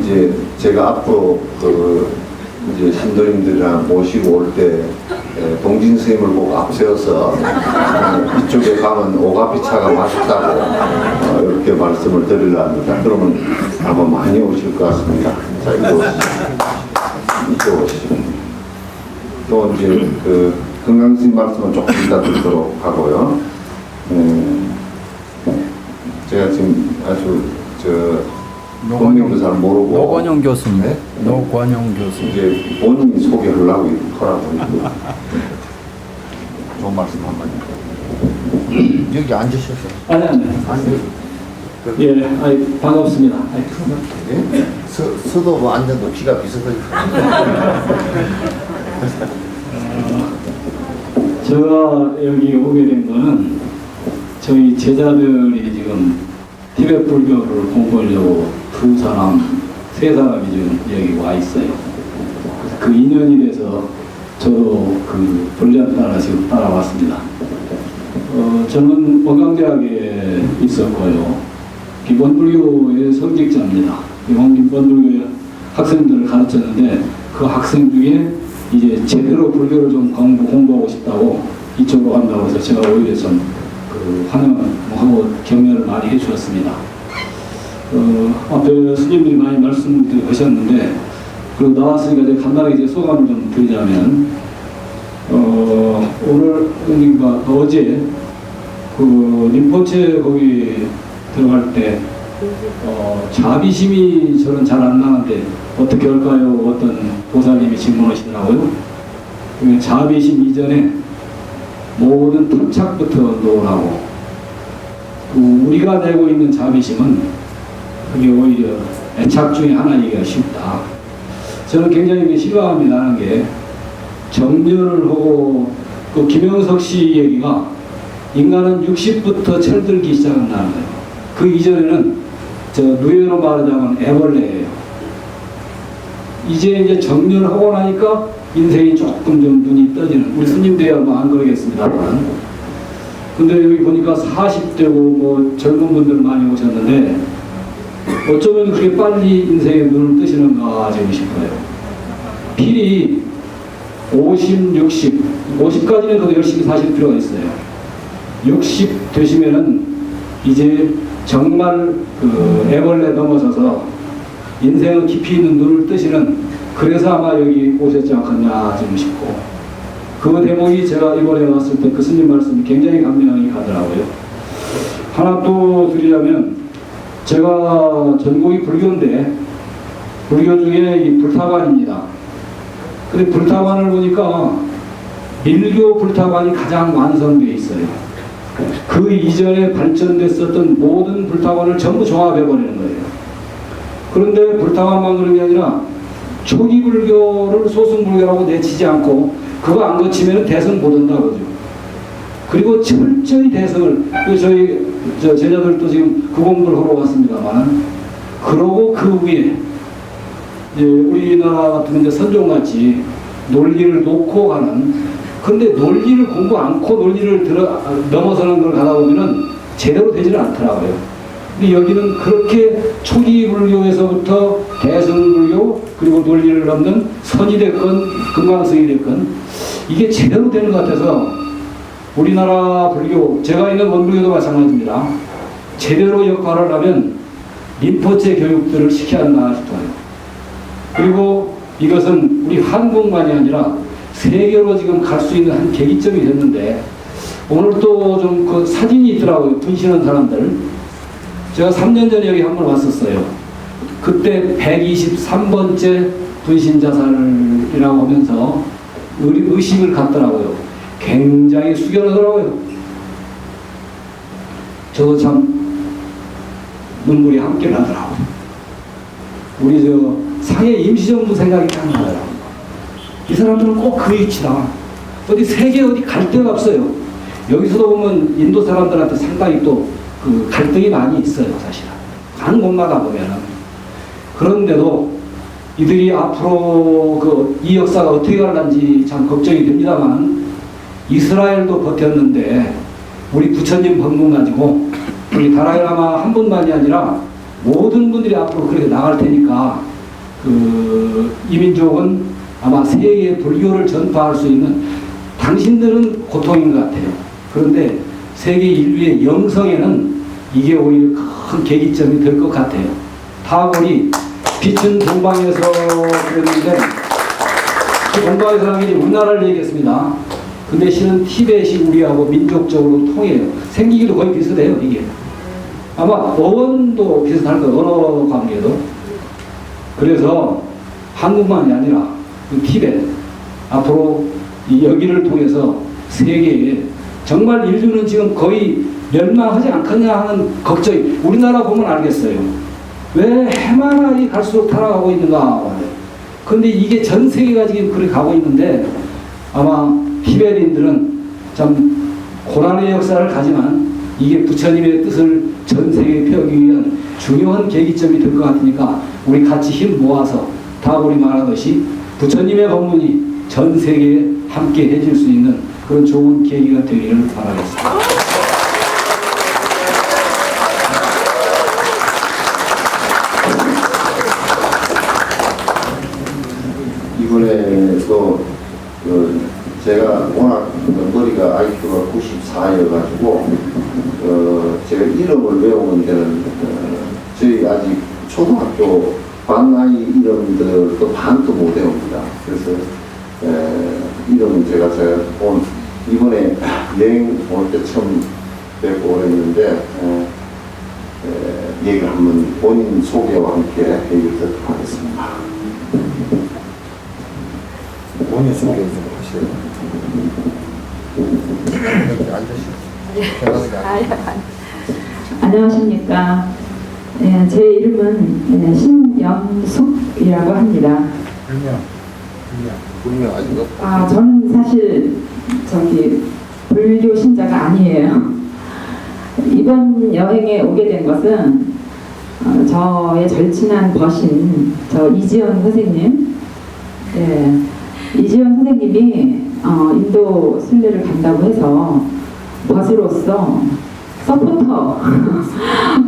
A: 이제 제가 앞으로 이제 신도님들이랑 모시고 올 때 동진 스님을 꼭 앞세워서 이쪽에 가면 오가피 차가 맛있다고 이렇게 말씀을 드리려 합니다. 그러면 아마 많이 오실 것 같습니다. 자, 이쪽 오시죠. 또 이제 건강스님 말씀은 조금 이따 듣도록 하고요. 제가 지금 아주 본인도 잘 모르고
E: 노건영 교수입니다.
A: 네?
E: 노건영 교수.
A: 이제 본인이 소개하려고 하라고 좋은 말씀 한번 여기 앉으셔서
F: 아니. 예, 반갑습니다.
A: 예? 서도 뭐 앉아도 귀가 비슷하죠.
F: 제가 여기 오게 된 거는 저희 제자들이 지금 티베트 불교를 공부하려고 세 사람이 지금 여기 와 있어요. 그래서 그 인연이 돼서 저도 그 불련 따라 지금 따라왔습니다. 저는 원광대학에 있었고요. 원불교의 성직자입니다. 원불교의 학생들을 가르쳤는데 그 학생 중에 이제 제대로 불교를 좀 공부하고 싶다고 이쪽으로 간다고 해서 제가 오히려 좀 환영하고 격려를 많이 해주셨습니다. 앞에 스님들이 많이 말씀하셨는데 그리고 나왔으니까 이제 간단하게 이제 소감을 좀 드리자면 오늘 어제 그 림포체 거기 들어갈 때 자비심이 저는 잘 안 나는데 어떻게 할까요? 어떤 보살님이 질문하시더라고요. 자비심 이전에 모든 탐착부터 놓으라고. 우리가 내고 있는 자비심은 그게 오히려 애착 중에 하나이기가 쉽다. 저는 굉장히 실감이 나는 게 정년을 하고 그 김영석 씨 얘기가 인간은 60부터 철들기 시작한다는 거예요. 그 이전에는 누에로 말하자면 애벌레예요. 이제 정년을 하고 나니까 인생이 조금 좀 눈이 떠지는, 우리 스님들이야 뭐 안 그러겠습니다만. 근데 여기 보니까 40대고 뭐 젊은 분들 많이 오셨는데 어쩌면 그렇게 빨리 인생에 눈을 뜨시는가 싶어요. 필히 50, 60, 50까지는 더 열심히 사실 필요가 있어요. 60 되시면은 이제 정말 그 애벌레 넘어서서 인생의 깊이 있는 눈을 뜨시는, 그래서 아마 여기 오셨지 않겠냐 싶고, 그 대목이 제가 이번에 왔을 때 그 스님 말씀이 굉장히 감명이 가더라고요. 하나 또 드리자면, 제가 전공이 불교인데 불교 중에 이 불타관입니다. 근데 불타관을 보니까 밀교 불타관이 가장 완성되어 있어요. 그 이전에 발전됐었던 모든 불타관을 전부 종합해버리는 거예요. 그런데 불타관만 그런 게 아니라 초기 불교를 소승불교라고 내치지 않고 그거 안 거치면 대승 못 한다고죠. 그리고 철저히 대승을, 저희 제자들도 지금 그 공부를 하러 왔습니다만, 그러고 그 위에 이제 우리나라 같은 이제 선종같이 논리를 놓고 가는, 근데 논리를 공부 않고 논리를 넘어서는 걸 가다 보면은 제대로 되지는 않더라고요. 근데 여기는 그렇게 초기 불교에서부터 대승불교, 그리고 논리를 넘는 선이 됐건 금강성이 됐건 이게 제대로 되는 것 같아서 우리나라 불교, 제가 있는 원불교도 마찬가지입니다. 제대로 역할을 하면 림포체 교육들을 시켜야 한다 싶어요. 그리고 이것은 우리 한국만이 아니라 세계로 지금 갈 수 있는 한 계기점이 됐는데, 오늘 또 좀 그 사진이 있더라고요. 분신한 사람들. 제가 3년 전에 여기 한번 왔었어요. 그때 123번째 분신자살이라고 하면서 의식을 갖더라고요. 굉장히 숙연하더라고요. 저도 참 눈물이 함께 나더라고요. 우리 상해 임시정부 생각이 딱 나더라고요. 이 사람들은 꼭 그 위치다. 어디 세계 어디 갈 데가 없어요. 여기서도 보면 인도 사람들한테 상당히 또 그 갈등이 많이 있어요, 사실은. 가는 곳마다 보면은. 그런데도 이들이 앞으로 이 역사가 어떻게 갈는지 참 걱정이 됩니다만, 이스라엘도 버텼는데 우리 부처님 법문 가지고 우리 다라이라마 한 분만이 아니라 모든 분들이 앞으로 그렇게 나갈 테니까 이 민족은 아마 세계에 불교를 전파할 수 있는, 당신들은 고통인 것 같아요. 그런데 세계 인류의 영성에는 이게 오히려 큰 계기점이 될 것 같아요. 타고리 빛은 동방에서 그랬는데, 그 동방에서 하는 게 우리나라를 얘기했습니다. 근데 실은 티벳이 우리하고 민족적으로 통해요. 생기기도 거의 비슷해요, 이게. 아마 어원도 비슷할 거예요, 언어 관계도. 그래서 한국만이 아니라 티벳, 앞으로 여기를 통해서 세계에 정말 인류는 지금 거의 멸망하지 않겠냐 하는 걱정이, 우리나라 보면 알겠어요. 왜 해마라이 갈수록 타락하고 있는가. 그런데 이게 전 세계가 지금 그렇게 가고 있는데, 아마 티베트인들은 참 고난의 역사를 가지만 이게 부처님의 뜻을 전 세계에 펴기 위한 중요한 계기점이 될 것 같으니까 우리 같이 힘 모아서 다고리 말하듯이 부처님의 법문이 전 세계에 함께 해줄 수 있는 그런 좋은 계기가 되기를 바라겠습니다.
A: 이번에도 제가 워낙 머리가 IQ가 94여가지고 제가 이름을 외우는 데는 저희 아직 초등학교 반나이 이름들도 반도 못 외웁니다. 그래서 이름은 제가 이번에 여행 올 때 처음 뵙고 그랬는데 얘기를 한번 본인 소개와 함께 얘기를 듣도록 하겠습니다. 본인 소개 좀 하세요. 여기 앉으시죠.
G: 안녕하십니까. 제 이름은 신영숙이라고 합니다.
A: 분명 아닌가?
G: 저는 사실 불교 신자가 아니에요. 이번 여행에 오게 된 것은 저의 절친한 버신 이지연 선생님, 이지연 선생님이 인도 순례를 간다고 해서 벗으로서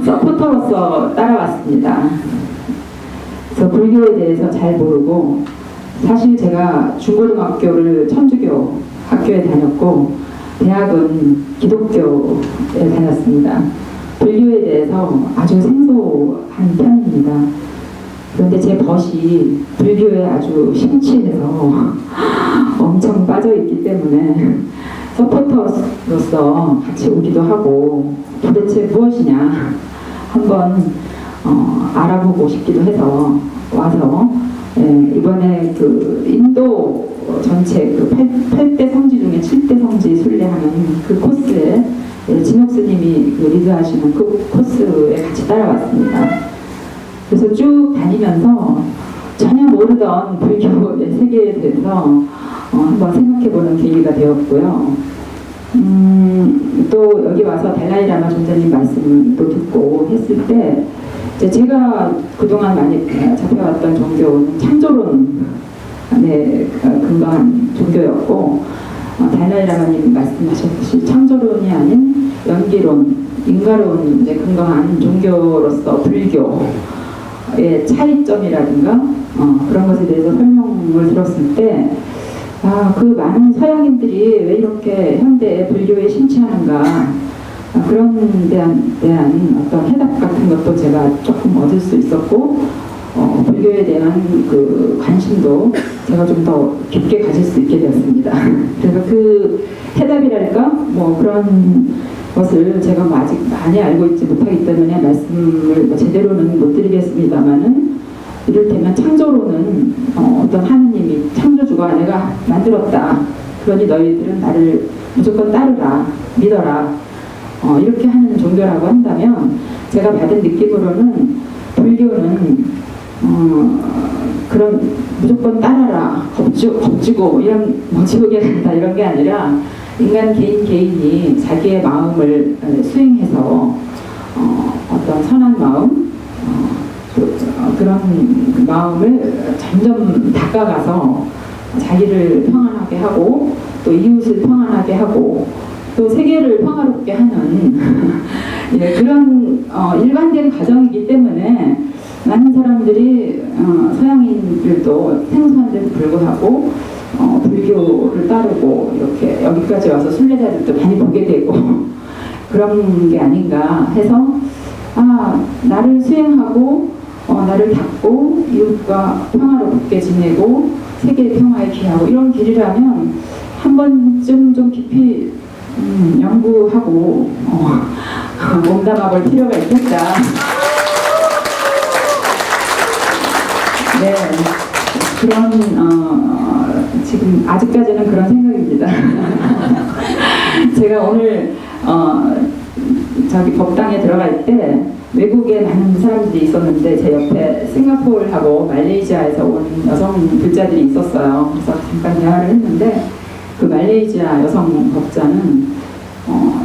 G: 서포터로서 따라왔습니다. 그래서 불교에 대해서 잘 모르고, 사실 제가 중고등학교를 천주교 학교에 다녔고 대학은 기독교에 다녔습니다. 불교에 대해서 아주 생소한 편입니다. 그런데 제 벗이 불교에 아주 심취해서 엄청 빠져있기 때문에 서포터로서 같이 오기도 하고, 도대체 무엇이냐 한번 알아보고 싶기도 해서 와서 이번에 인도 전체 8대 성지 중에 7대 성지 순례하는 그 코스에 진옥 스님이 리드하시는 그 코스에 같이 따라왔습니다. 그래서 쭉 다니면서 전혀 모르던 불교의 세계에 대해서 한번 생각해보는 계기가 되었고요. 또 여기 와서 달라이라마 존자님 말씀을 또 듣고 했을 때, 제가 그동안 많이 잡혀왔던 종교는 창조론에 근거한 종교였고, 달라이라마님이 말씀하셨듯이 창조론이 아닌 연기론, 인과론에 근거한 종교로서 불교의 차이점이라든가 그런 것에 대해서 설명을 들었을 때, 그 많은 서양인들이 왜 이렇게 현대 불교에 심취하는가, 그런 대한 어떤 해답 같은 것도 제가 조금 얻을 수 있었고, 불교에 대한 그 관심도 제가 좀 더 깊게 가질 수 있게 되었습니다. 그래서 그 해답이랄까 뭐 그런 것을 제가 아직 많이 알고 있지 못하기 때문에 말씀을 제대로는 못 드리겠습니다만은, 이를테면 창조로는 어떤 하느님이 창조주가 내가 만들었다, 그러니 너희들은 나를 무조건 따르라, 믿어라, 이렇게 하는 종교라고 한다면, 제가 받은 느낌으로는 불교는 그런 무조건 따라라 겁주고 이런 지옥에 간다 이런 게 아니라 인간 개인이 자기의 마음을 수행해서 어떤 선한 마음 그런 마음을 점점 닦아가서 자기를 평안하게 하고 또 이웃을 평안하게 하고 또 세계를 평화롭게 하는 예, 그런 일관된 과정이기 때문에 많은 사람들이 서양인들도 생소한데도 불구하고 불교를 따르고 이렇게 여기까지 와서 순례자들도 많이 보게 되고 그런 게 아닌가 해서 나를 수행하고 나를 닦고 이웃과 평화롭게 지내고 세계 평화에 기하고 이런 길이라면 한 번쯤 좀 깊이 연구하고 몸담아 볼 필요가 있겠다. 네, 그런 지금 아직까지는 그런 생각입니다. 제가 오늘 저기 법당에 들어갈 때 외국에 많은 사람들이 있었는데 제 옆에 싱가포르하고 말레이시아에서 온 여성 불자들이 있었어요. 그래서 잠깐 대화를 했는데 그 말레이시아 여성 법자는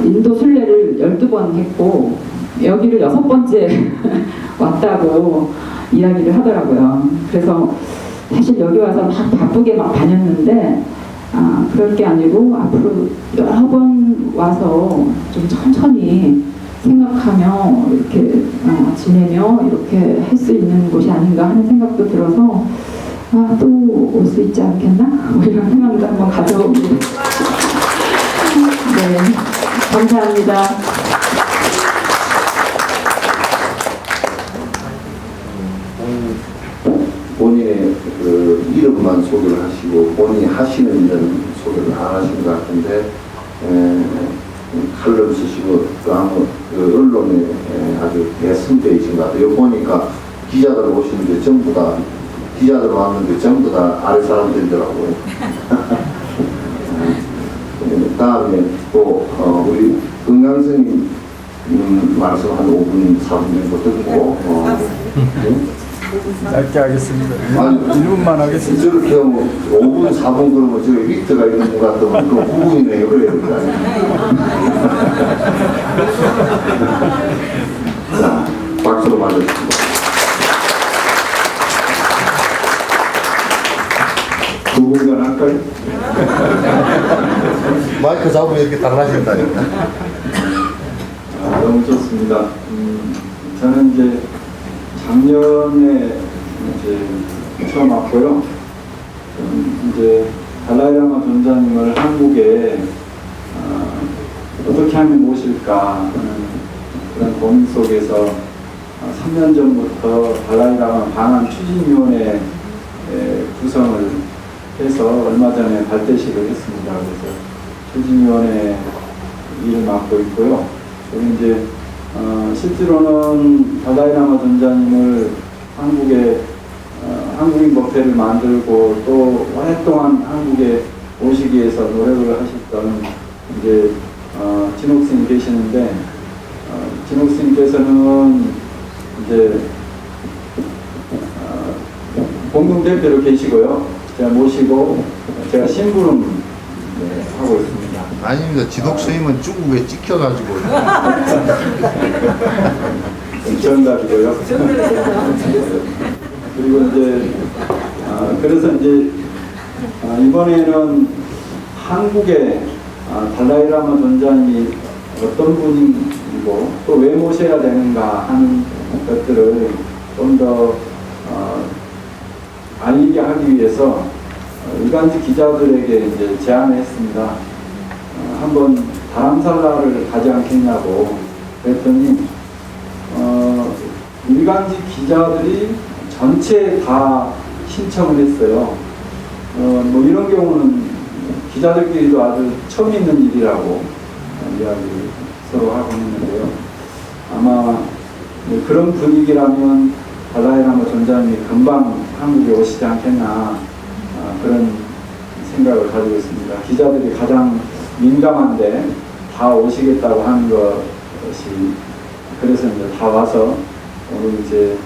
G: 인도 순례를 12번 했고 여기를 6번째 왔다고 이야기를 하더라고요. 그래서 사실 여기 와서 막 바쁘게 막 다녔는데 그럴 게 아니고 앞으로 여러 번 와서 좀 천천히 생각하며 이렇게 지내며 이렇게 할 수 있는 곳이 아닌가 하는 생각도 들어서 또 올 수 있지 않겠나? 뭐 이런 생각도 한번 가져봅니다. 네, 감사합니다.
A: 본인의 그 이름만 소개를 하시고 본인이 하시는 일은 소개를 안 하신 것 같은데 칼럼 쓰시고 또 아무 그 언론에 아주 대선배이신 것 같아요. 보니까 기자들 오시는데 전부 다 기자들 왔는데 전부 다 아래 사람들이더라고요. 다음에 또 우리 은강선님 말씀 한 5분 4분 정도 듣고
E: 짧게 하겠습니다.
A: 아니,
E: 1분만 하겠습니다.
A: 저렇게 하면 5분 4분 그러면 저기 위트가 있는 것 같으면 그 9분이네요. 그래야 될 거 아니에요. 자, 박수로 맞아주시고. 두 분간 할까요? 마이크 잡으면 이렇게 당나신다니까.
H: 너무 좋습니다. 저는 이제 작년에 처음 왔고요. 이제 달라이라마 존자님을 한국에 어떻게 하면 모실까 하는 그런 고민 속에서 3년 전부터 달라이라마 방한 추진위원회 구성을 해서 얼마 전에 발대식을 했습니다. 그래서 추진위원회 일을 맡고 있고요. 저는 이제 실제로는 달라이라마 존자님을 한국에 한국인 법회를 만들고 또 오랫동안 한국에 오시기 위해서 노력을 하셨던 이제 진옥 스님 계시는데 진옥 스님께서는 이제 공동 대표로 계시고요. 제가 모시고 제가 심부름 하고 있습니다.
A: 아닙니다. 지독 스님은 중국에 찍혀가지고.
H: 정답이고요. 그리고 이제 그래서 이제 이번에는 한국에 달라이라마 존자님이 어떤 분이고 또 왜 모셔야 되는가 하는 것들을 좀 더 알리게 하기 위해서 일간지 기자들에게 이제 제안을 했습니다. 한번 다람살라를 가지 않겠냐고 그랬더니 일간지 기자들이 전체 다 신청을 했어요. 뭐 이런 경우는 기자들끼리도 아주 처음 있는 일이라고 이야기 서로 하고 있는데요. 아마 그런 분위기라면 달라이라마 존자님이 금방 한국에 오시지 않겠나 그런 생각을 가지고 있습니다. 기자들이 가장 민감한데 다 오시겠다고 하는 것이 그래서 이제 다 와서 오늘 이제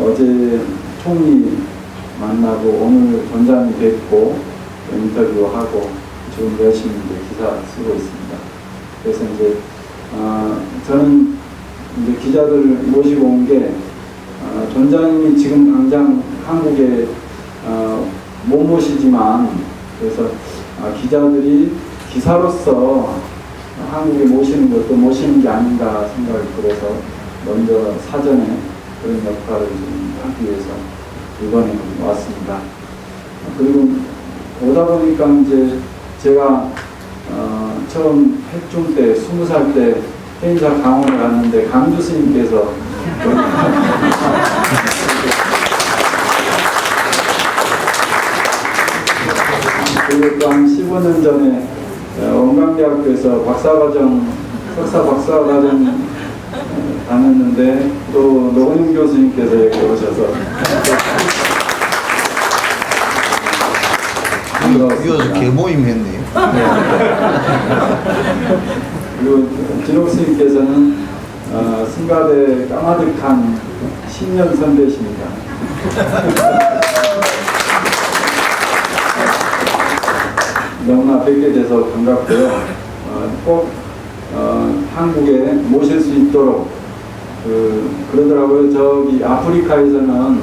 H: 어제 총리 만나고 오늘 전장이 뵙고 인터뷰하고 지금 열심히 이제 기사 쓰고 있습니다. 그래서 이제 저는 이제 기자들을 모시고 온 게 전장님이 지금 당장 한국에 못 모시지만 그래서 기자들이 기사로서 한국에 모시는 것도 모시는 게 아닌가 생각이 들어서 먼저 사전에 그런 역할을 좀 하기 위해서 이번에 왔습니다. 그리고 오다 보니까 이제 제가 처음 핵중 때 20살 때 해인사 강원에 갔는데 강주 스님께서 그리고 또 한 15년 전에 원광대학교에서 석사 박사과정 다녔는데 또 노건영 교수님께서 이렇게 오셔서
A: 이어서 개모임 했네요.
H: 그리고 진옥 스님께서는 승가대 까마득한 10년 선배십니다. 너무나 뵙게 돼서 반갑고요. 꼭 한국에 모실 수 있도록 그러더라고요. 저기 아프리카에서는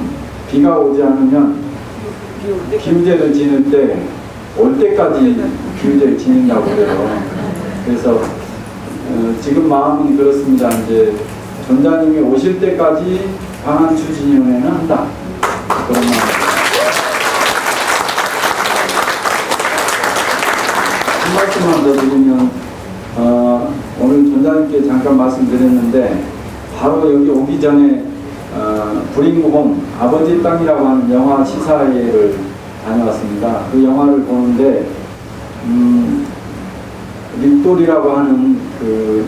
H: 비가 오지 않으면 기우제를 지낼 때 올 때까지 기우제를 지낸다고 그래요. 그래서 지금 마음은 그렇습니다. 이제 전자님이 오실 때까지 방한 추진위원회는 한다. 그런 마음. 한 말씀만 더 드리면 오늘 전자님께 잠깐 말씀드렸는데 바로 여기 오기 전에 브링홈 아버지 땅이라고 하는 영화 시사회를 다녀왔습니다. 그 영화를 보는데 릭돌이라고 하는 그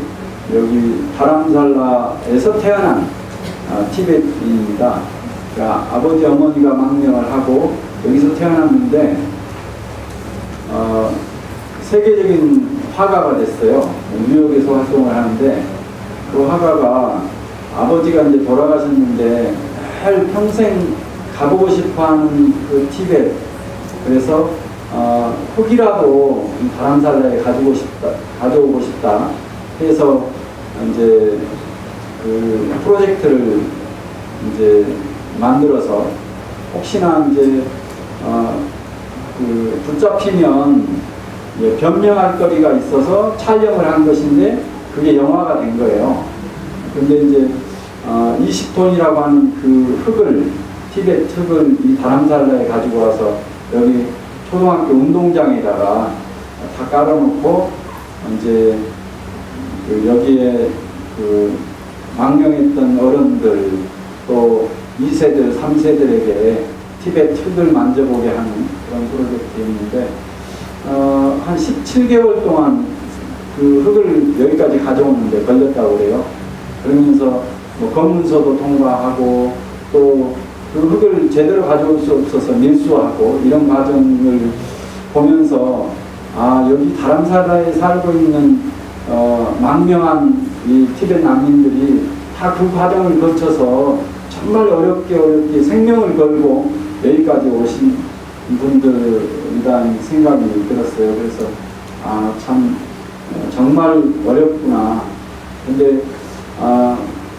H: 여기 다람살라에서 태어난 티베트입니다. 그러니까 아버지 어머니가 망명을 하고 여기서 태어났는데 세계적인 화가가 됐어요. 뉴욕에서 활동을 하는데 그 화가가 아버지가 이제 돌아가셨는데 평생 가보고 싶어하는 그 티베트, 그래서 흙이라도 다람살라에 가져오고 싶다 해서 이제 그 프로젝트를 이제 만들어서 혹시나 이제 그 붙잡히면 변명할 거리가 있어서 촬영을 한 것인데 그게 영화가 된 거예요. 근데 이제 20톤이라고 하는 그 흙을, 티베트 흙을 이 다람살라에 가지고 와서 여기 초등학교 운동장에다가 다 깔아놓고 이제 그 여기에 그 망명했던 어른들 또 2세들, 3세들에게 티베트 흙을 만져보게 하는 그런 프로젝트였는데 한 17개월 동안 그 흙을 여기까지 가져오는데 걸렸다고 그래요. 그러면서 뭐 검문서도 통과하고 또 그 흙을 제대로 가져올 수 없어서 밀수하고 이런 과정을 보면서 여기 다람살라에 살고 있는 망명한 이 티베트 난민들이 다 그 과정을 거쳐서 정말 어렵게 생명을 걸고 여기까지 오신 분들이라는 생각이 들었어요. 그래서 참 정말 어렵구나. 근데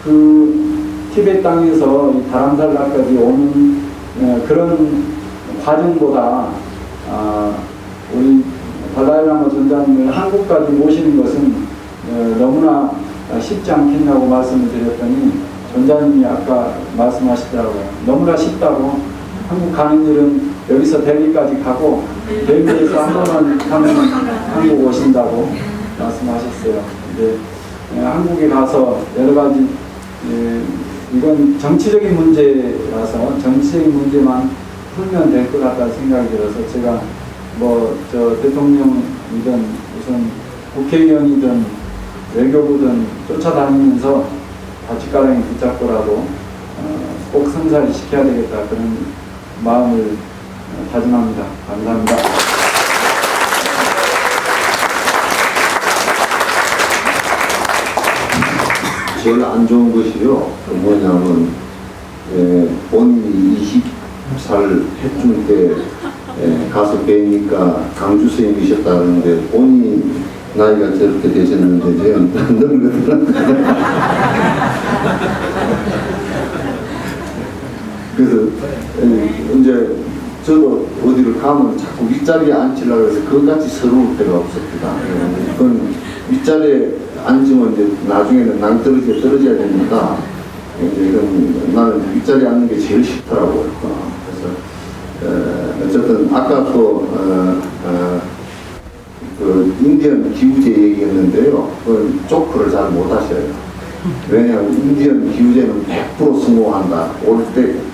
H: 그 티베트 땅에서 이 다람살라까지 오는 그런 과정보다 우리 달라이라마 전장님을 한국까지 모시는 것은 너무나 쉽지 않겠냐고 말씀을 드렸더니 전장님이 아까 말씀하시더라고요. 너무나 쉽다고. 한국 가는 일은 여기서 델리까지 가고 델리에서 한 번만 가면 한국 오신다고 말씀하셨어요. 근데 한국에 가서 여러 가지 이건 정치적인 문제라서 정치적인 문제만 풀면 될 것 같다는 생각이 들어서 제가 뭐 저 대통령이든 무슨 국회의원이든 외교부든 쫓아다니면서 바짓가랑이 붙잡고라도 꼭 성사를 시켜야 되겠다 그런 마음을 다짐합니다. 감사합니다.
A: 제일 안 좋은 것이요. 그 뭐냐면
I: 본인이 20살 해중 때 가서 뵈니까 강주 스님이셨다는데 본인 나이가 저렇게 되셨는데 제가 늙었더라고요. 그래서 이제 저도 어디를 가면 자꾸 윗자리에 앉히려고 해서 그것같이 서러울 때가 없었다. 그건 윗자리에 앉으면 이제 나중에는 낭떠러지에 떨어져야 되니까 이제 이건 나는 윗자리에 앉는 게 제일 싫더라고요. 그래서 어쨌든 아까 또 그 인디언 기우제 얘기했는데요. 그건 조크를 잘 못하셔요. 왜냐하면 인디언 기우제는 100% 성공한다.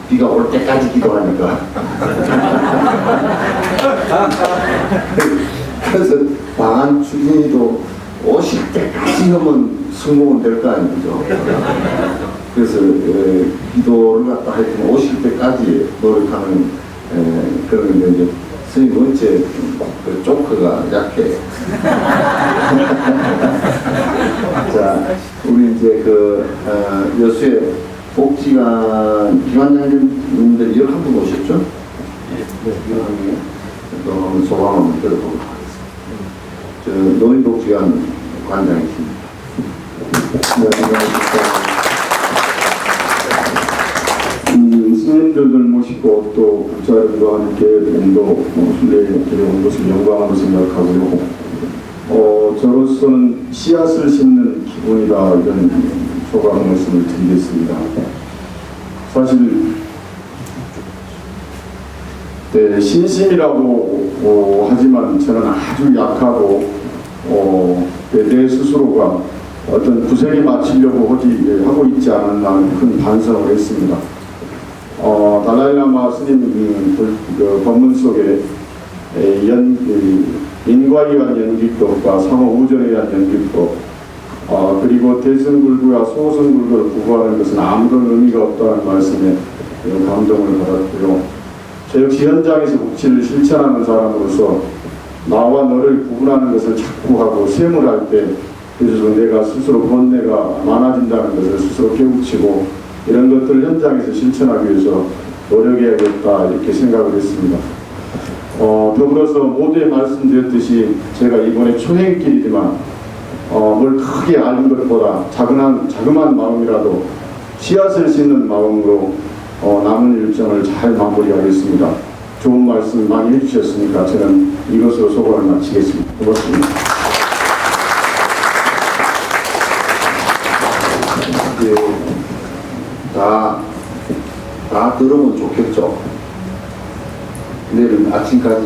I: 비가 올 때까지 기도하니까. 그래서 방한 추진이도 오실 때까지 하면 성공은 될 거 아니죠. 그래서 기도를 갖다 하여튼 오실 때까지 노력하는 그런 게 이제 스님 원체 그 조크가 약해. 자, 우리 이제 그 여수의 복지관 기관장님들 11분 오셨죠? 네, 11분. 또 한번 소감 한번 들어보도록 하겠습니다. 저 노인복지관 관장이십니다.
J: 네, 안녕하십니까. 스님들을 모시고 또 국자들과 함께 운도 순례에 들어온 것을 영광으로 생각하고요. 저로서는 씨앗을 심는 기분이다 이런 소감 말씀을 드리겠습니다. 사실 네, 신심이라고 하지만 저는 아주 약하고 내 스스로가 어떤 구색에 맞추려고 하고 있지 않았나 큰 반성을 했습니다. 달라이라마 스님 그 법문 속에 인과에 의한 연기법과 상호우전에 의한 연기법 그리고 대승불구와 소승불구를 구분하는 것은 아무런 의미가 없다는 말씀에 감동을 받았고요. 저 역시 현장에서 복지를 실천하는 사람으로서 나와 너를 구분하는 것을 자꾸 하고 셈을 할 때 그래서 내가 스스로 번뇌가 많아진다는 것을 스스로 깨우치고 이런 것들을 현장에서 실천하기 위해서 노력해야겠다 이렇게 생각을 했습니다. 더불어서 모두에 말씀드렸듯이 제가 이번에 초행길이지만 뭘 크게 아는 것보다 자그마한 마음이라도 씨앗을 심는 마음으로 남은 일정을 잘 마무리하겠습니다. 좋은 말씀 많이 해주셨으니까 저는 이것으로 소감을 마치겠습니다. 고맙습니다.
A: 예, 다 들으면 좋겠죠. 내일 아침까지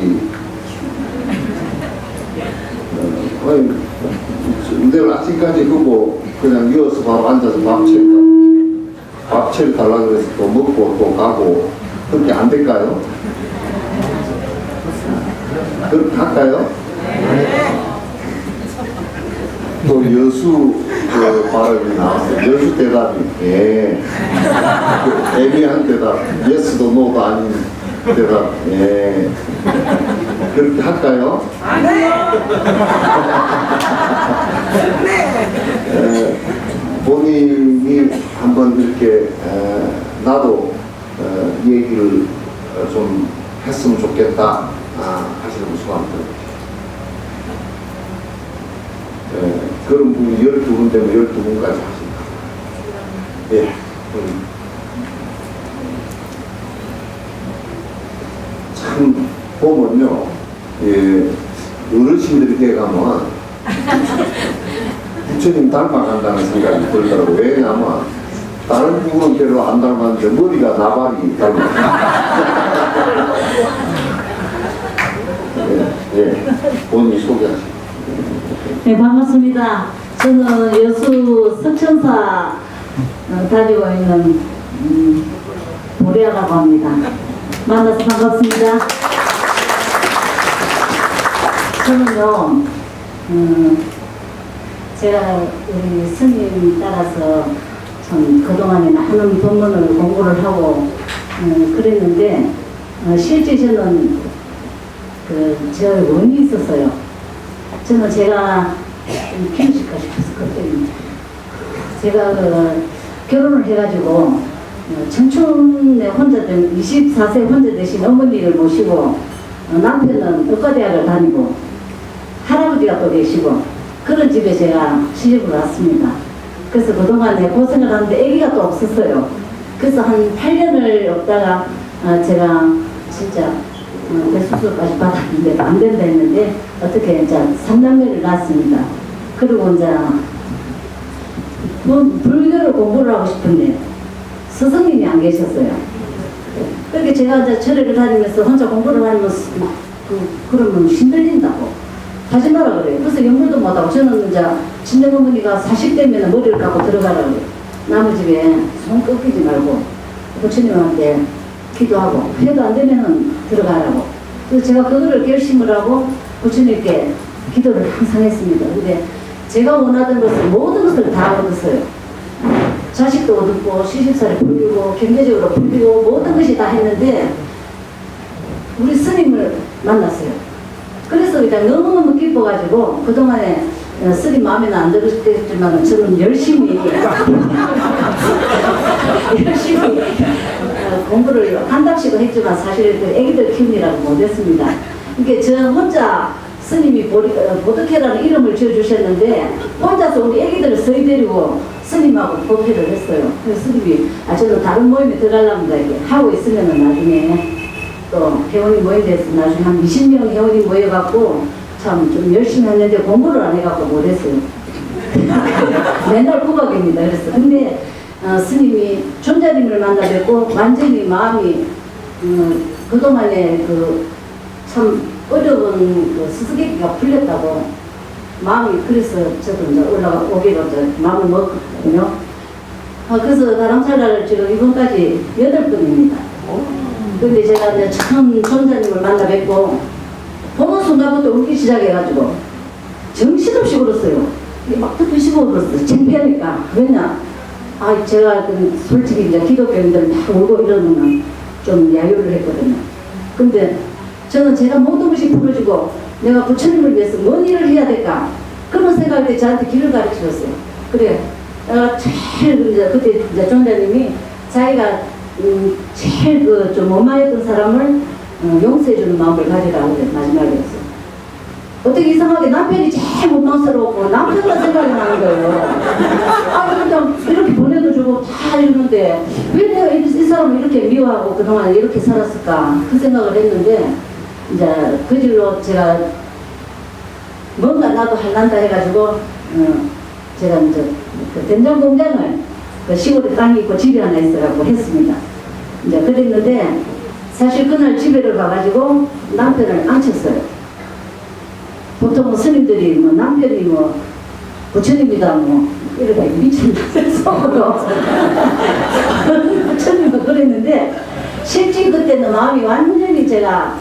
A: 내일 아침까지 하고 그냥 이어서 바로 앉아서 밥채를 달라고 해서 또 먹고 또 가고 그렇게 안 될까요? 그렇게 할까요? 또 여수 그 발음이 나왔어요. 여수 대답이 예. 그 애매한 대답 예스도 노도 아닌 대답 예. 그렇게 할까요? 본인이 한번 이렇게 나도 얘기를 좀 했으면 좋겠다 하시는 수고합니다. 그런 분이 12분 되면 12분까지 하십니다. 예. 참 보면요, 예, 어르신들이 돼 가면 부처님 닮아간다는 생각이 들더라고요. 왜냐하면 다른 부분은 별로 안 닮았는데 머리가 나발이 닮았어요. 예, 본인이 소개하시죠.
K: 네, 반갑습니다. 저는 여수 석천사 다니고 있는 보리아라고 합니다. 만나서 반갑습니다. 저는요, 제가 우리 스님 따라서 참 그동안에 많은 법문을 공부를 하고 그랬는데 실제 저는 제 원이 있었어요. 저는 제가 키우실까 싶어서 그때 제가 결혼을 해가지고 청춘에 혼자 된 24세 혼자 되신 어머니를 모시고 남편은 의과대학을 다니고 할아버지가 또 계시고 그런 집에 제가 시집을 왔습니다. 그래서 그동안에 고생을 하는데 아기가 또 없었어요. 그래서 한 8년을 없다가 제가 진짜 대수술까지 받았는데 안 된다 했는데 어떻게 이제 3남매를 낳았습니다. 그리고 이제 불교를 공부를 하고 싶은데 스승님이 안 계셨어요. 그렇게 제가 이제 절에를 다니면서 혼자 공부를 하면서 그러면 힘들린다고 하지 마라 그래요. 그래서 연물도 못하고 저는 이제 친정어머니가 40대면 머리를 깎고 들어가라 그래요. 남의 집에 손 꺾이지 말고 부처님한테 기도하고 해도 안 되면은 들어가라고. 그래서 제가 그거를 결심을 하고 부처님께 기도를 항상 했습니다. 근데 제가 원하던 것을 모든 것을 다 얻었어요. 자식도 얻고 시집살이 풀리고 경제적으로 풀리고 모든 것이 다 했는데 우리 스님을 만났어요. 그래서 그냥 너무너무 기뻐가지고 그동안에 스님 마음에는 안 들었겠지만 저는 열심히 공부를 한답시고 했지만 사실 그 애기들 키우느라고 못했습니다. 이게 저 혼자 스님이 보덕회라는 이름을 지어주셨는데 혼자서 우리 애기들을 서희 데리고 스님하고 법회를 했어요. 그래서 스님이 저는 다른 모임에 들어가려면 이렇게 하고 있으면은 나중에 또 회원이 모임돼서 나중에 한 20명 회원이 모여갖고 참 좀 열심히 했는데 공부를 안 해갖고 못했어요. 맨날 구박입니다. 그래서 근데 스님이 존자님을 만나 뵙고 완전히 마음이 그동안에 참 어려운 스스계기가 풀렸다고 마음이 그래서 저도 이제 오기로 마음을 먹거든요. 그래서 다람살라를 지금 이번까지 8번입니다. 근데 제가 이제 처음 존자님을 만나 뵙고 보는 순간부터 울기 시작해가지고 정신없이 울었어요. 막 듣기 싫어 울었어요. 창피하니까. 왜냐? 제가 솔직히 이제 기독교인들 막 울고 이러면 좀 야유를 했거든요. 근데 저는 제가 모든 것이 부러지고 내가 부처님을 위해서 뭔 일을 해야 될까? 그런 생각을 때 저한테 길을 가르쳐줬어요. 그래, 내가 제일 그때 이제 존자님이 자기가 제일 좀 원망했던 사람을 용서해주는 마음을 가지라고 마지막에 했어요. 어떻게 이상하게 남편이 제일 원망스러웠고 남편만 생각이 나는 거예요. 그냥 이렇게 보내도 주고 다 이러는데 왜 내가 이 사람을 이렇게 미워하고 그동안 이렇게 살았을까? 그 생각을 했는데 이제 그 길로 제가 뭔가 나도 할란다 해가지고 제가 이제 그 된장 공장을 그 시골에 땅이 있고 집이 하나 있어갖고 했습니다. 이제 그랬는데 사실 그날 집에를 가가지고 남편을 앉혔어요. 보통 스님들이 남편이 부처님이다 이렇게 미친 속으로 부처님도 그랬는데 실제 그때는 마음이 완전히 제가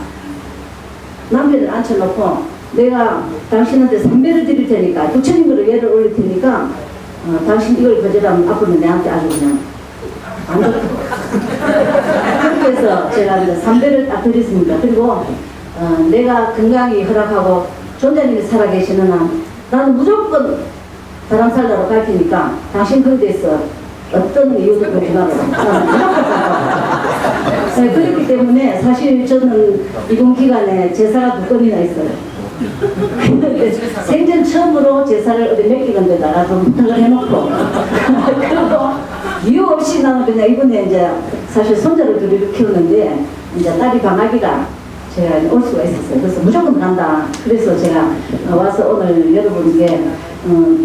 K: 남편을 앉혀놓고 내가 당신한테 상배를 드릴 테니까 부처님으로 예를 올릴 테니까 당신 이걸 거절하면 앞으로 내한테 아주 그냥 안 좋다고 그렇게 해서 제가 이제 상배를 딱 드렸습니다. 그리고 내가 건강이 허락하고 존자님이 살아계시는 한 나는 무조건 다람살라로 갈 테니까 당신 거기에 대해서 어떤 이유도 그렇게 말하고 그렇기 때문에 사실 저는 이번 기간에 제사가 2건이나 있어요. 생전 처음으로 제사를 어디 맡기는 데다가 좀 부탁을 해놓고 그리고 이유 없이 나는 그냥 이번에 이제 사실 손자를 둘이를 키우는데 이제 딸이 방학이라 제가 올 수가 있었어요. 그래서 무조건 간다. 그래서 제가 와서 오늘 여러분께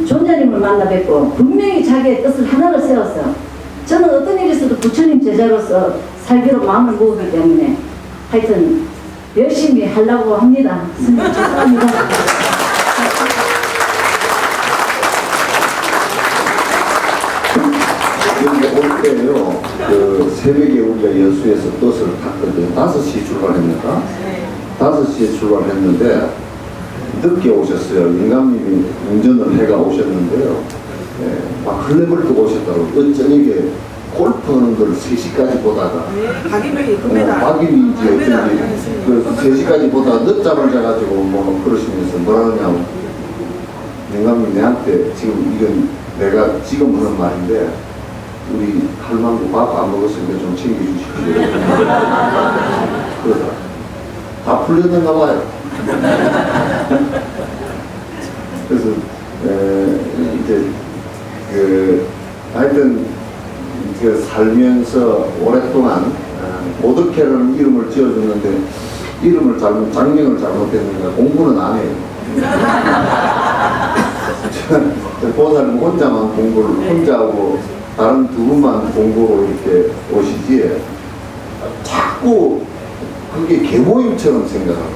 K: 존자님을 만나 뵙고 분명히 자기의 뜻을 하나로 세웠어요. 저는 어떤 일이 있어도 부처님 제자로서 살기로 마음을 먹었기 때문에 하여튼 열심히 하려고 합니다. 스님 축하합니다.
I: 여기 올 때요, 그 새벽에 우리가 여수에서 버스를 탔거든요. 5시에 출발했는가? 5시에 출발했는데 늦게 오셨어요. 인감님이 운전을 해가 오셨는데요. 막 흘레벌떡 오셨다고. 저녁에 골프하는 걸 3시까지 보다가
L: 박임이 급해다.
I: 박임이 이제 어쩐지 그 3시까지 보다가 늦잠을 자가지고 그러시면서 뭐라 하냐고. 인감님 내한테 지금 이건 내가 지금 하는 말인데 우리 할망구 밥 안 먹었으니까 좀 챙겨주십시오. 그러다 다 풀렸는가 봐요. 그래서 이제 하여튼 살면서 오랫동안 오덕회라는 이름을 지어줬는데 이름을 장명을 잘못했는데 공부는 안 해요. 보살은 혼자만 공부를 혼자 하고 다른 두 분만 공부로 이렇게 오시지 자꾸 그게 개모임처럼 생각하고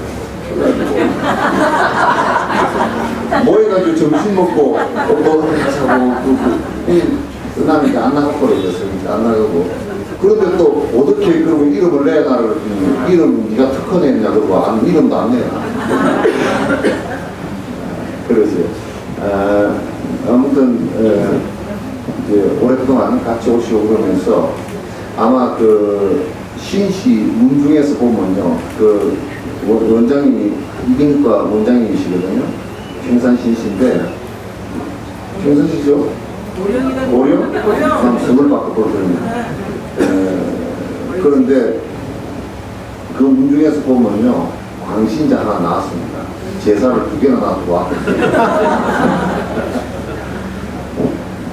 I: 모여가지고 점심 먹고 뭐 하고 나는 이제 안 나가버렸어요. 이제 안 나가고 그런데 또 어떻게 그러면 이름을 내놔라 그랬더니 이름 네가 특허 냈냐 그러고 이름도 안 내놔. 그러세요. 아무튼 이제 오랫동안 같이 오시고 그러면서 아마 그 신시 문중에서 보면요 그 원장님이 이빙과 원장님이시거든요. 평산신시인데 평산시죠? 고령? 그냥 숨을 바꿔 보거든요. 그런데 그 문중에서 보면요 광신자 하나 나왔습니다. 제사를 2개나 놔두고 왔거든요.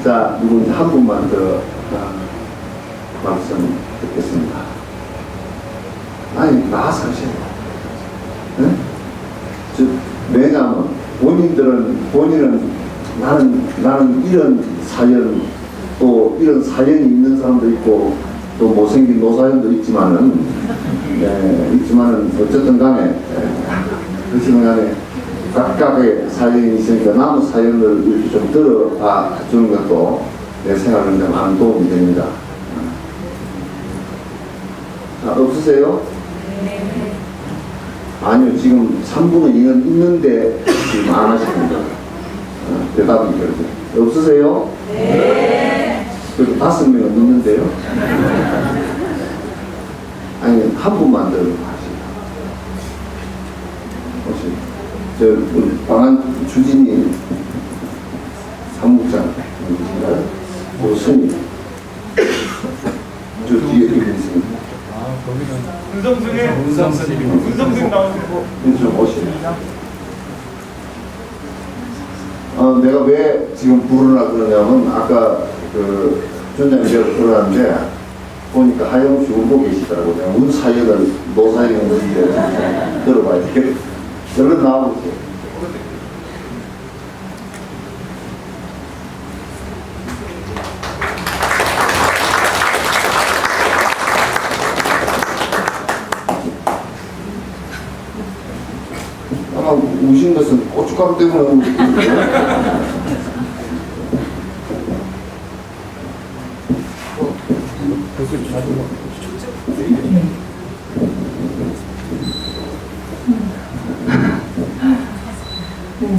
I: 자, 누군지 한 분만 더 말씀 듣겠습니다. 아니, 나와서 하세요. 네? 왜냐하면 본인은 나는 이런 사연, 또 이런 사연이 있는 사람도 있고, 또 못생긴 노사연도 있지만은 어쨌든 간에, 각각의 사연이 있으니까 남의 사연을 이렇게 좀 들어봐 주는 것도 내 생활하는 데 많은 도움이 됩니다. 없으세요? 아니요, 지금 3분의 2는 있는데 지금 안 하십니다. 대답이 그렇죠. 없으세요? 네. 그리고 5명은 있는데요. 아니, 한 분만 더 하시죠. 혹시, 우리 방한 주진님, 사무국장, 그 스님, 저 뒤에 이렇게 있습니다.
E: 문성승 나오시고
I: 좀 오시네요. 내가 왜 지금 부르라 그러냐면 아까 그 전장님께서 부르는데 보니까 하염없이 울고 계시더라고요. 내가 운 사연을 노사연을 들어봐야 되겠다. 얼른 나와보세요. 아마 우신 것은 고춧가루 때문에 우신 거예요.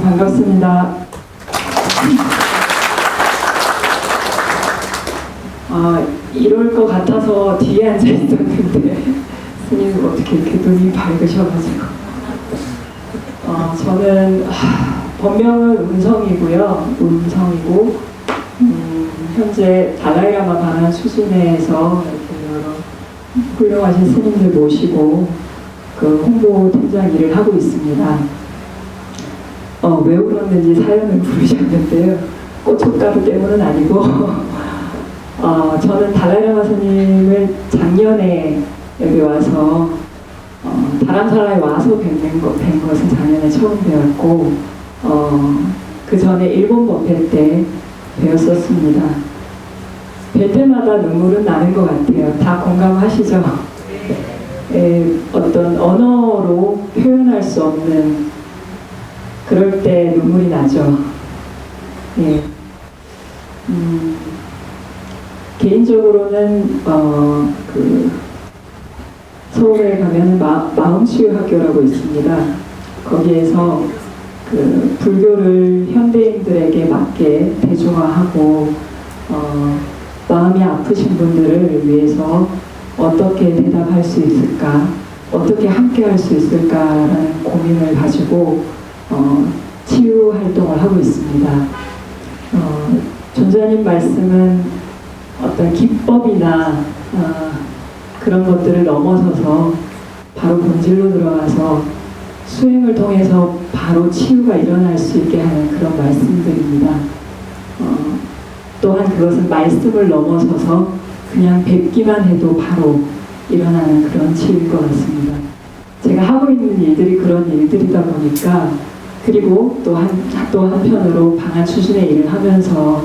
G: 반갑습니다. 이럴 것 같아서 뒤에 앉아 있었는데 스님 어떻게 이렇게 눈이 밝으셔가지고 저는 본명은 운성이고 현재 달라이라마 반환 수준회에서 이렇게 여러 훌륭하신 스님들 모시고 그 홍보 팀장 일을 하고 있습니다. 왜 울었는지 사연을 부르셨는데요. 고춧가루 때문은 아니고 저는 달라이라마 스님을 작년에 여기 와서 다람사라에 와서 뵌 것은 작년에 처음 배웠고 그 전에 일본 법회 때 배웠었습니다. 뵐 때마다 눈물은 나는 것 같아요. 다 공감하시죠? 어떤 언어로 표현할 수 없는 그럴 때 눈물이 나죠. 예. 개인적으로는 그 서울에 가면 마음치유학교라고 있습니다. 거기에서 그 불교를 현대인들에게 맞게 대중화하고 마음이 아프신 분들을 위해서 어떻게 대답할 수 있을까, 어떻게 함께 할 수 있을까라는 고민을 가지고 치유 활동을 하고 있습니다. 존자님 말씀은
D: 어떤 기법이나 그런 것들을 넘어서서 바로 본질로 들어가서 수행을 통해서 바로 치유가 일어날 수 있게 하는 그런 말씀들입니다. 또한 그것은 말씀을 넘어서서 그냥 뵙기만 해도 바로 일어나는 그런 치유일 것 같습니다. 제가 하고 있는 일들이 그런 일들이다 보니까, 그리고 또 한편으로 방한 추진의 일을 하면서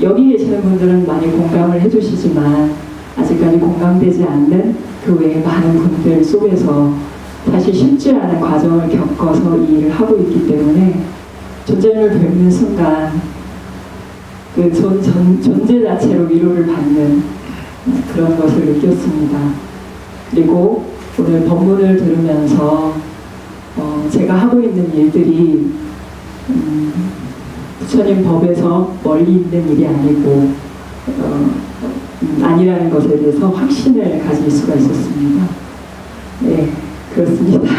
D: 여기 계시는 분들은 많이 공감을 해주시지만 아직까지 공감되지 않는 그 외에 많은 분들 속에서 사실 쉽지 않은 과정을 겪어서 이 일을 하고 있기 때문에 존재를 뵙는 순간 그 존재 자체로 위로를 받는 그런 것을 느꼈습니다. 그리고 오늘 법문을 들으면서 제가 하고 있는 일들이 부처님 법에서 멀리 있는 일이 아니고 아니라는 것에 대해서 확신을 가질 수가 있었습니다. 네, 그렇습니다.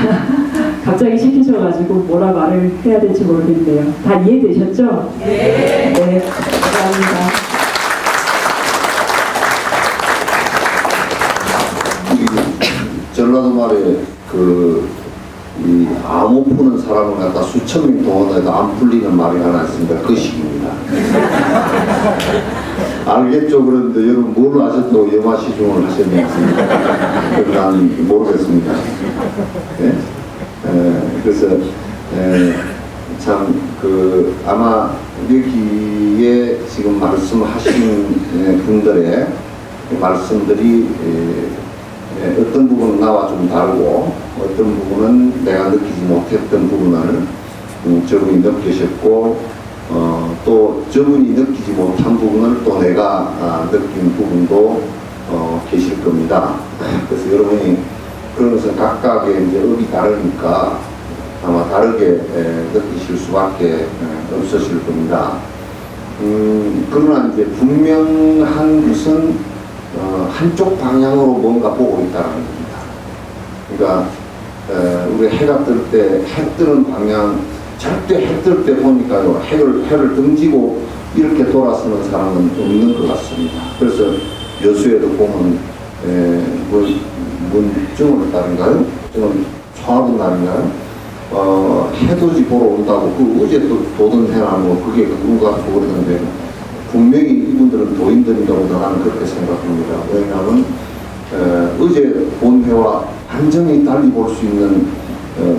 D: 갑자기 시키셔가지고 뭐라 말을 해야 될지 모르겠네요. 다 이해되셨죠? 네. 네, 감사합니다.
A: 전라도 말에 이 암호 푸는 사람을 갖다 수천 명 동원해도 안 풀리는 말이 하나 있습니다. 그 식입니다. 알겠죠? 그런데 여러분 뭘 아셨다고 염화시중을 하셨는지 난 모르겠습니다. 네? 그래서 참 아마 여기에 지금 말씀하신 분들의 말씀들이 어떤 부분은 나와 좀 다르고 어떤 부분은 내가 느끼지 못했던 부분을 저분이 느끼셨고 또 저분이 느끼지 못한 부분을 또 내가 느낀 부분도 계실 겁니다. 그래서 여러분이 그런 것은 각각의 이제 업이 다르니까 아마 다르게 느끼실 수밖에 없으실 겁니다. 그러나 이제 분명한 것은 한쪽 방향으로 뭔가 보고 있다는 겁니다. 그러니까 우리 해가 뜰 때 해 뜨는 방향, 절대 해 뜰 때 보니까요, 해를 등지고 이렇게 돌아서는 사람은 없는 것 같습니다. 그래서 여수에도 보면 문증을 따른가요? 좀 초하던 날인가요? 해돋이 보러 온다고 어제 또 도던 해나무 그게 누가 보거든데 분명히 이분들은 도인들인가 보다 나는 그렇게 생각합니다. 왜냐하면 어제 본 해와 완전히 달리 볼 수 있는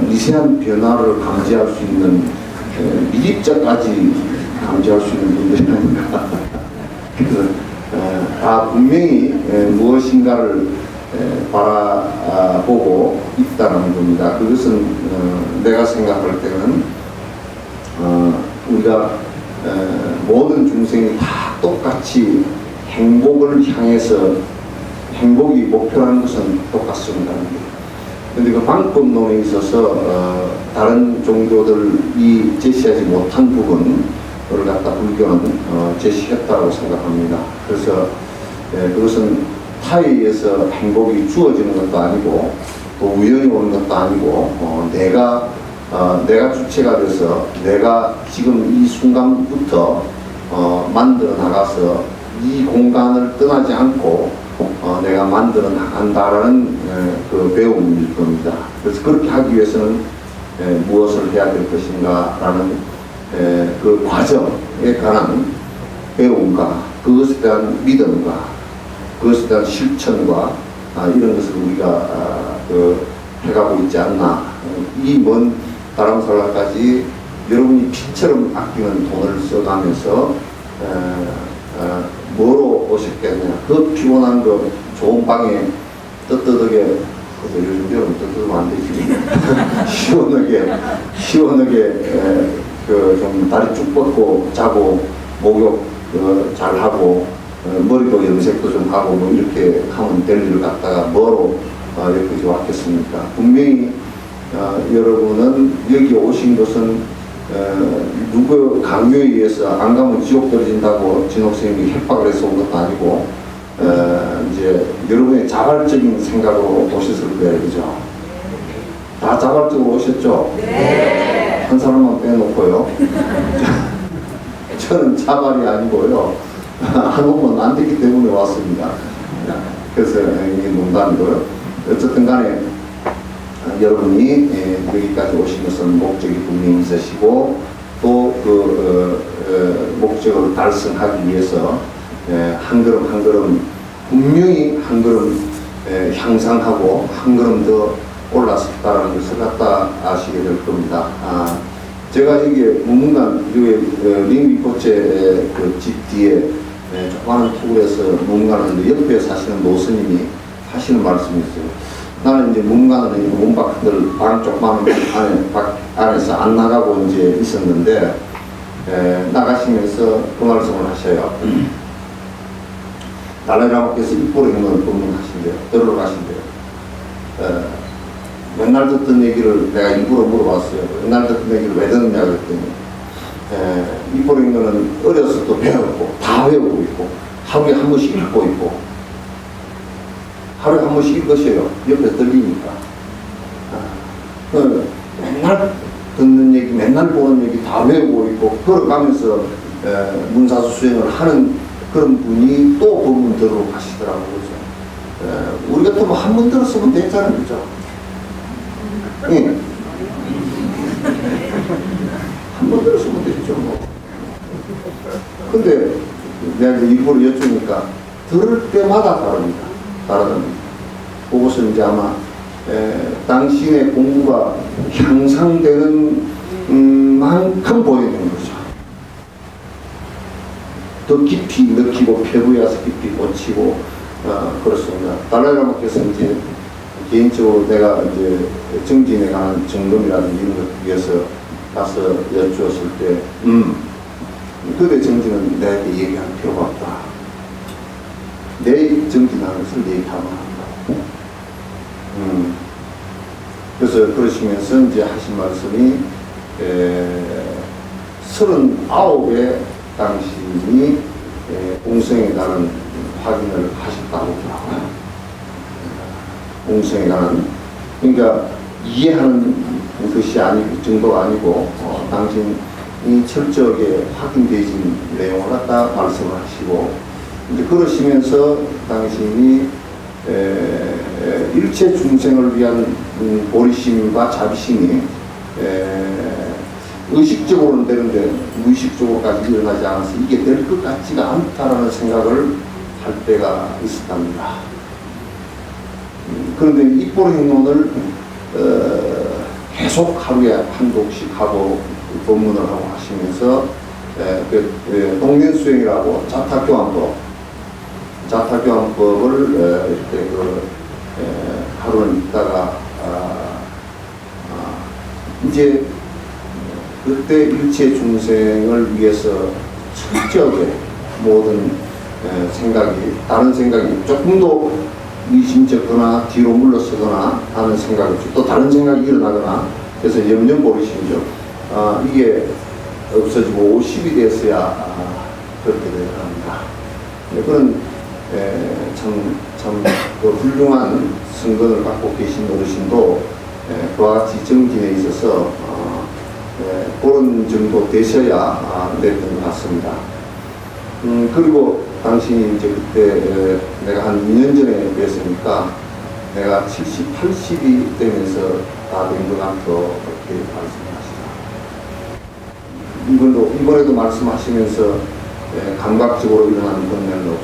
A: 미세한 변화를 감지할 수 있는 미립자까지 감지할 수 있는 분들이 아닌가. 그래서 다 분명히 무엇인가를 바라보고 있다는 겁니다. 그것은 내가 생각할 때는 우리가 모든 중생이 다 똑같이 행복을 향해서 행복이 목표라는 것은 똑같습니다. 그런데 그 방법론에 있어서 다른 종교들이 제시하지 못한 부분을 갖다 불교는 제시했다고 생각합니다. 그래서 그것은 타에 의해서 행복이 주어지는 것도 아니고 또 우연히 오는 것도 아니고 내가 주체가 돼서 내가 지금 이 순간부터 만들어 나가서 이 공간을 떠나지 않고 내가 만들어 나간다라는 그 배움일 겁니다. 그래서 그렇게 하기 위해서는 무엇을 해야 될 것인가 라는 그 과정에 관한 배움과 그것에 대한 믿음과 그것에 대한 실천과 이런 것을 우리가 해가고 있지 않나. 이 먼 다람살라까지 여러분이 피처럼 아끼는 돈을 써가면서 뭐로 오셨겠냐. 그 피곤한 거 좋은 방에 뜨뜻하게 요즘 여러분 뜨뜻하면 안 되지. 시원하게 좀 다리 쭉 뻗고 자고 목욕 잘 하고 머리도 염색도 좀 하고 뭐 이렇게 하면 될 일을 갖다가 뭐로 여기까지 왔겠습니까? 분명히 여러분은 여기 오신 것은 누구 강요에 의해서 안 가면 지옥 떨어진다고 진옥선생님이 협박을 해서 온 것도 아니고 이제 여러분의 자발적인 생각으로 오셨을 거예요. 그죠? 다 자발적으로 오셨죠? 네. 한 사람만 빼놓고요. 저는 자발이 아니고요. 한국은 안 됐기 때문에 왔습니다. 그래서 이게 농담이고요. 어쨌든 간에 여러분이 여기까지 오신 것은 목적이 분명히 있으시고 또 그 목적을 달성하기 위해서 한 걸음 한 걸음 분명히 한 걸음 향상하고 한 걸음 더 올랐다라는 것을 갖다 아시게 될 겁니다. 제가 이게 문문관 링비코체 그 집 뒤에 조그마한 토굴에서 문문관하는데 옆에 사시는 노스님이 하시는 말씀이 있어요. 나는 이제 문문관은 문 밖들 방 조그마한 안에서 안 나가고 이제 있었는데 나가시면서 그 말씀을 하셔요. 달라이라마께서 입보로 행동을 법문하신대요. 들어가신대요. 맨날 듣던 얘기를 내가 일부러 물어봤어요. 맨날 듣던 얘기를 왜 듣느냐 그랬더니 입보로 행동은 어렸을 때 배웠고 다 외우고 있고 하루에 한 번씩 읽고 있고 하루에 한 번씩 읽으셔요. 옆에서 들리니까. 맨날 듣는 얘기, 맨날 보는 얘기 다 외우고 있고 걸어가면서 문사수 수행을 하는 그런 분이 또 법문 들으러 가시더라고요. 그래서 우리 같으면 한 번 들었으면 됐잖아요. 그죠? 예. 한 번 들었으면 됐죠. 뭐. 근데 내가 일부러 여쭈니까 들을 때마다 다릅니다. 다르답니다. 그것은 이제 아마 당신의 공부가 향상되는 만큼 보이는 거죠. 더 깊이 느끼고 폐부에 와서 깊이 꽂히고 그렇습니다. 달라이라마께서 이제 개인적으로 내가 이제 정진에 관한 정dom이라든지 이런 것 위해서 가서 여쭈었을 때 그대 정진은 내게 얘기할 필요가 없다. 내 정진하는 것을 얘기하면 한다. 그래서 그러시면서 이제 하신 말씀이 39에 당신이 옹성에 관한 확인을 하셨다고 하더라고요. 옹성에 관한, 그러니까 이해하는 것이 아니고 정도가 아니고 당신이 철저하게 확인되어진 내용을 갖다 말씀을 하시고 이제 그러시면서 당신이 일체 중생을 위한 보리심과 자비심이 의식적으로는 되는데 무의식적으로까지 일어나지 않아서 이게 될 것 같지가 않다라는 생각을 할 때가 있었답니다. 그런데 입보로 행론을 계속 하루에 한독씩 하고 법문을 하고 하시면서 동면수행이라고 자타교환법을 이렇게 하루는 있다가 이제 그때 일체 중생을 위해서 철저하게 모든 다른 생각이 조금도 의심적거나 뒤로 물러서거나 하는 생각이 또 다른 생각이 일어나거나 그래서 염려버리심이죠. 이게 없어지고 50이 됐어야 그렇게 되랍니다. 그런 참 훌륭한 성건을 갖고 계신 어르신도 그와 같이 정진에 있어서 그런 정도 되셔야 됐던 것 같습니다. 그리고 당신이 이제 그때 내가 한 2년 전에 뵀으니까 내가 70, 80이 되면서 다 된 것 같고 그렇게 말씀하시다. 이번에도 말씀하시면서 감각적으로 일어나는 번뇌는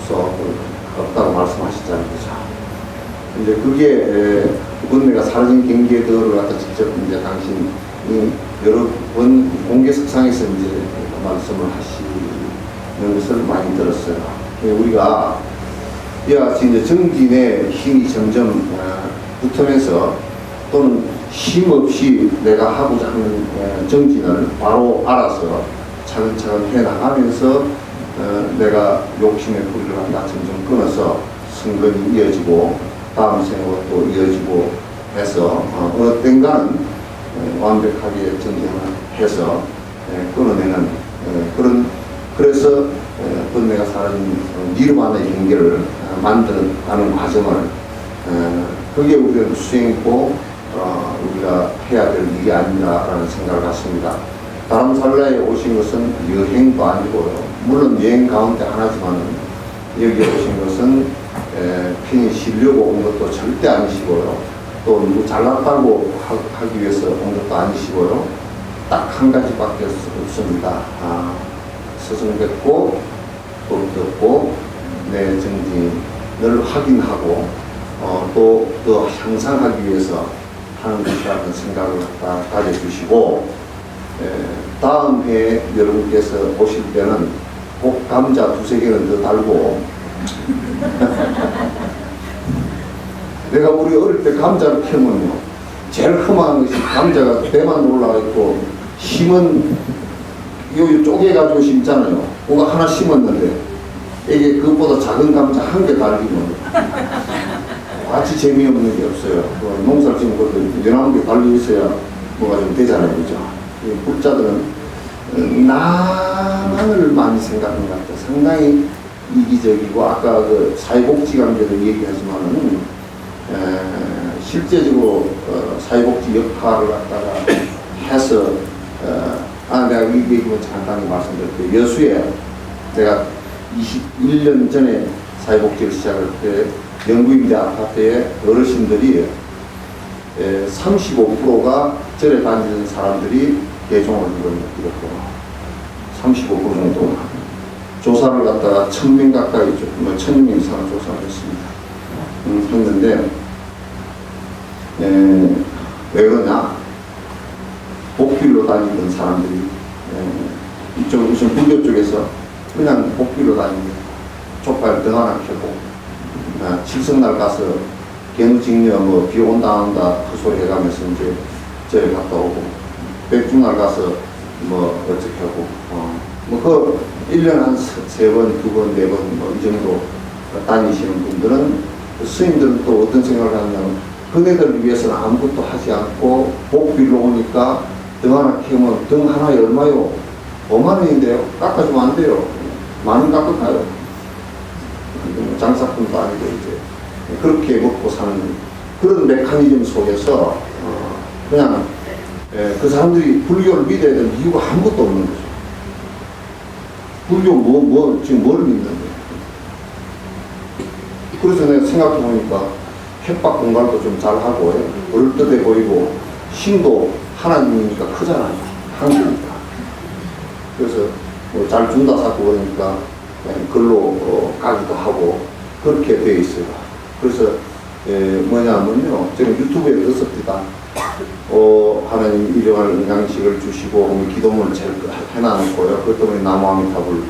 A: 없다고 말씀하시잖아요. 이제 그게 번뇌가 사라진 경계들을 갖다 직접 이제 당신이 여러 번 공개석상에서 이제 말씀을 하시는 것을 많이 들었어요. 우리가 이와 같이 이제 정진의 힘이 점점 붙으면서 또는 힘없이 내가 하고자 하는 정진을 바로 알아서 차근차근 해나가면서 내가 욕심의 뿌리를 갖다 점점 끊어서 승근이 이어지고 다음 생으로 또 이어지고 해서 어느 땐가는 완벽하게 정진을 해서 끊어내는 그래서 번뇌가 사라진 니르바나의 경계를 만들어가는 과정을 그게 우리가 수행이고 우리가 해야 될 일이 아니라라는 생각을 갖습니다. 다람살라에 오신 것은 여행도 아니고요. 물론 여행 가운데 하나지만은 여기 오신 것은 편히 쉬려고 온 것도 절대 아니시고요. 또 누구 잘났다고 하기 위해서 온 것도 아니시고요. 딱 한 가지밖에 없습니다. 스승 뵙고 법 듣고 내 정진을 확인하고 또 더 향상하기 위해서 하는 것이라는 생각을 갖다 가져주시고 다음 해에 여러분께서 오실 때는 꼭 감자 2~3개는 더 달고 내가 우리 어릴 때 감자를 캐면요 제일 흠한 것이 감자가 배만 올라가 있고 심은 요 쪼개가지고 심잖아요. 그거 하나 심었는데 이게 그것보다 작은 감자 1개 달리면 같이 재미없는 게 없어요. 농사를 지은 것도 연한 게 달려 있어야 뭐가 좀 되잖아요. 그죠? 불자들은 나만을 많이 생각하는 것 같아요. 상당히 이기적이고 아까 그 사회복지관계도 얘기하지만은 실제적으로 사회복지 역할을 갖다가 해서 내가 이 얘기만 간단히 말씀드릴게요. 여수에 내가 21년 전에 사회복지를 시작할 때 영구임대 아파트에 어르신들이 35%가 절에 다니는 사람들이 개종을 이뤘고 35% 정도 조사를 갖다가 1000명 가까이 1000명 이상을 조사를 했습니다. 했는데 왜 그러냐? 복길로 다니던 사람들이 이쪽 무슨 불교 쪽에서 그냥 복길로 다니는 족발 등 하나 켜고 칠성날 가서 개누직녀 뭐 비 온다 안 온다 그 소리 해가면서 이제 절에 갔다 오고 백중날 가서 뭐 어떻게 하고 그 1년에 한 3번, 2번, 4번 뭐 이 정도 다니시는 분들은 스님들은 또 어떤 생각을 하냐면 그네들 위해서는 아무것도 하지 않고 복비로 오니까 등 하나 키우면 등 하나에 얼마요? 5만 원인데요. 깎아주면 안 돼요. 10,000원 깎을까요? 장사꾼도 아니고 이제 그렇게 먹고 사는 그런 메커니즘 속에서 그냥 그 사람들이 불교를 믿어야 되는 이유가 아무것도 없는 거죠. 불교 지금 뭘 믿는데? 그래서 내가 생각해 보니까 협박 공갈도 좀 잘하고 얼뜻해 보이고 힘도 하나님이니까 크잖아요. 한국이니까. 그래서 뭐 잘 준다 사고 그러니까 글로 가기도 하고 그렇게 되어 있어요. 그래서 뭐냐면요. 제가 유튜브에 떴습니다. 하나님 일용할 양식을 주시고 기도문을 잘 해놔놓고요. 그것 때문에 나무아미타불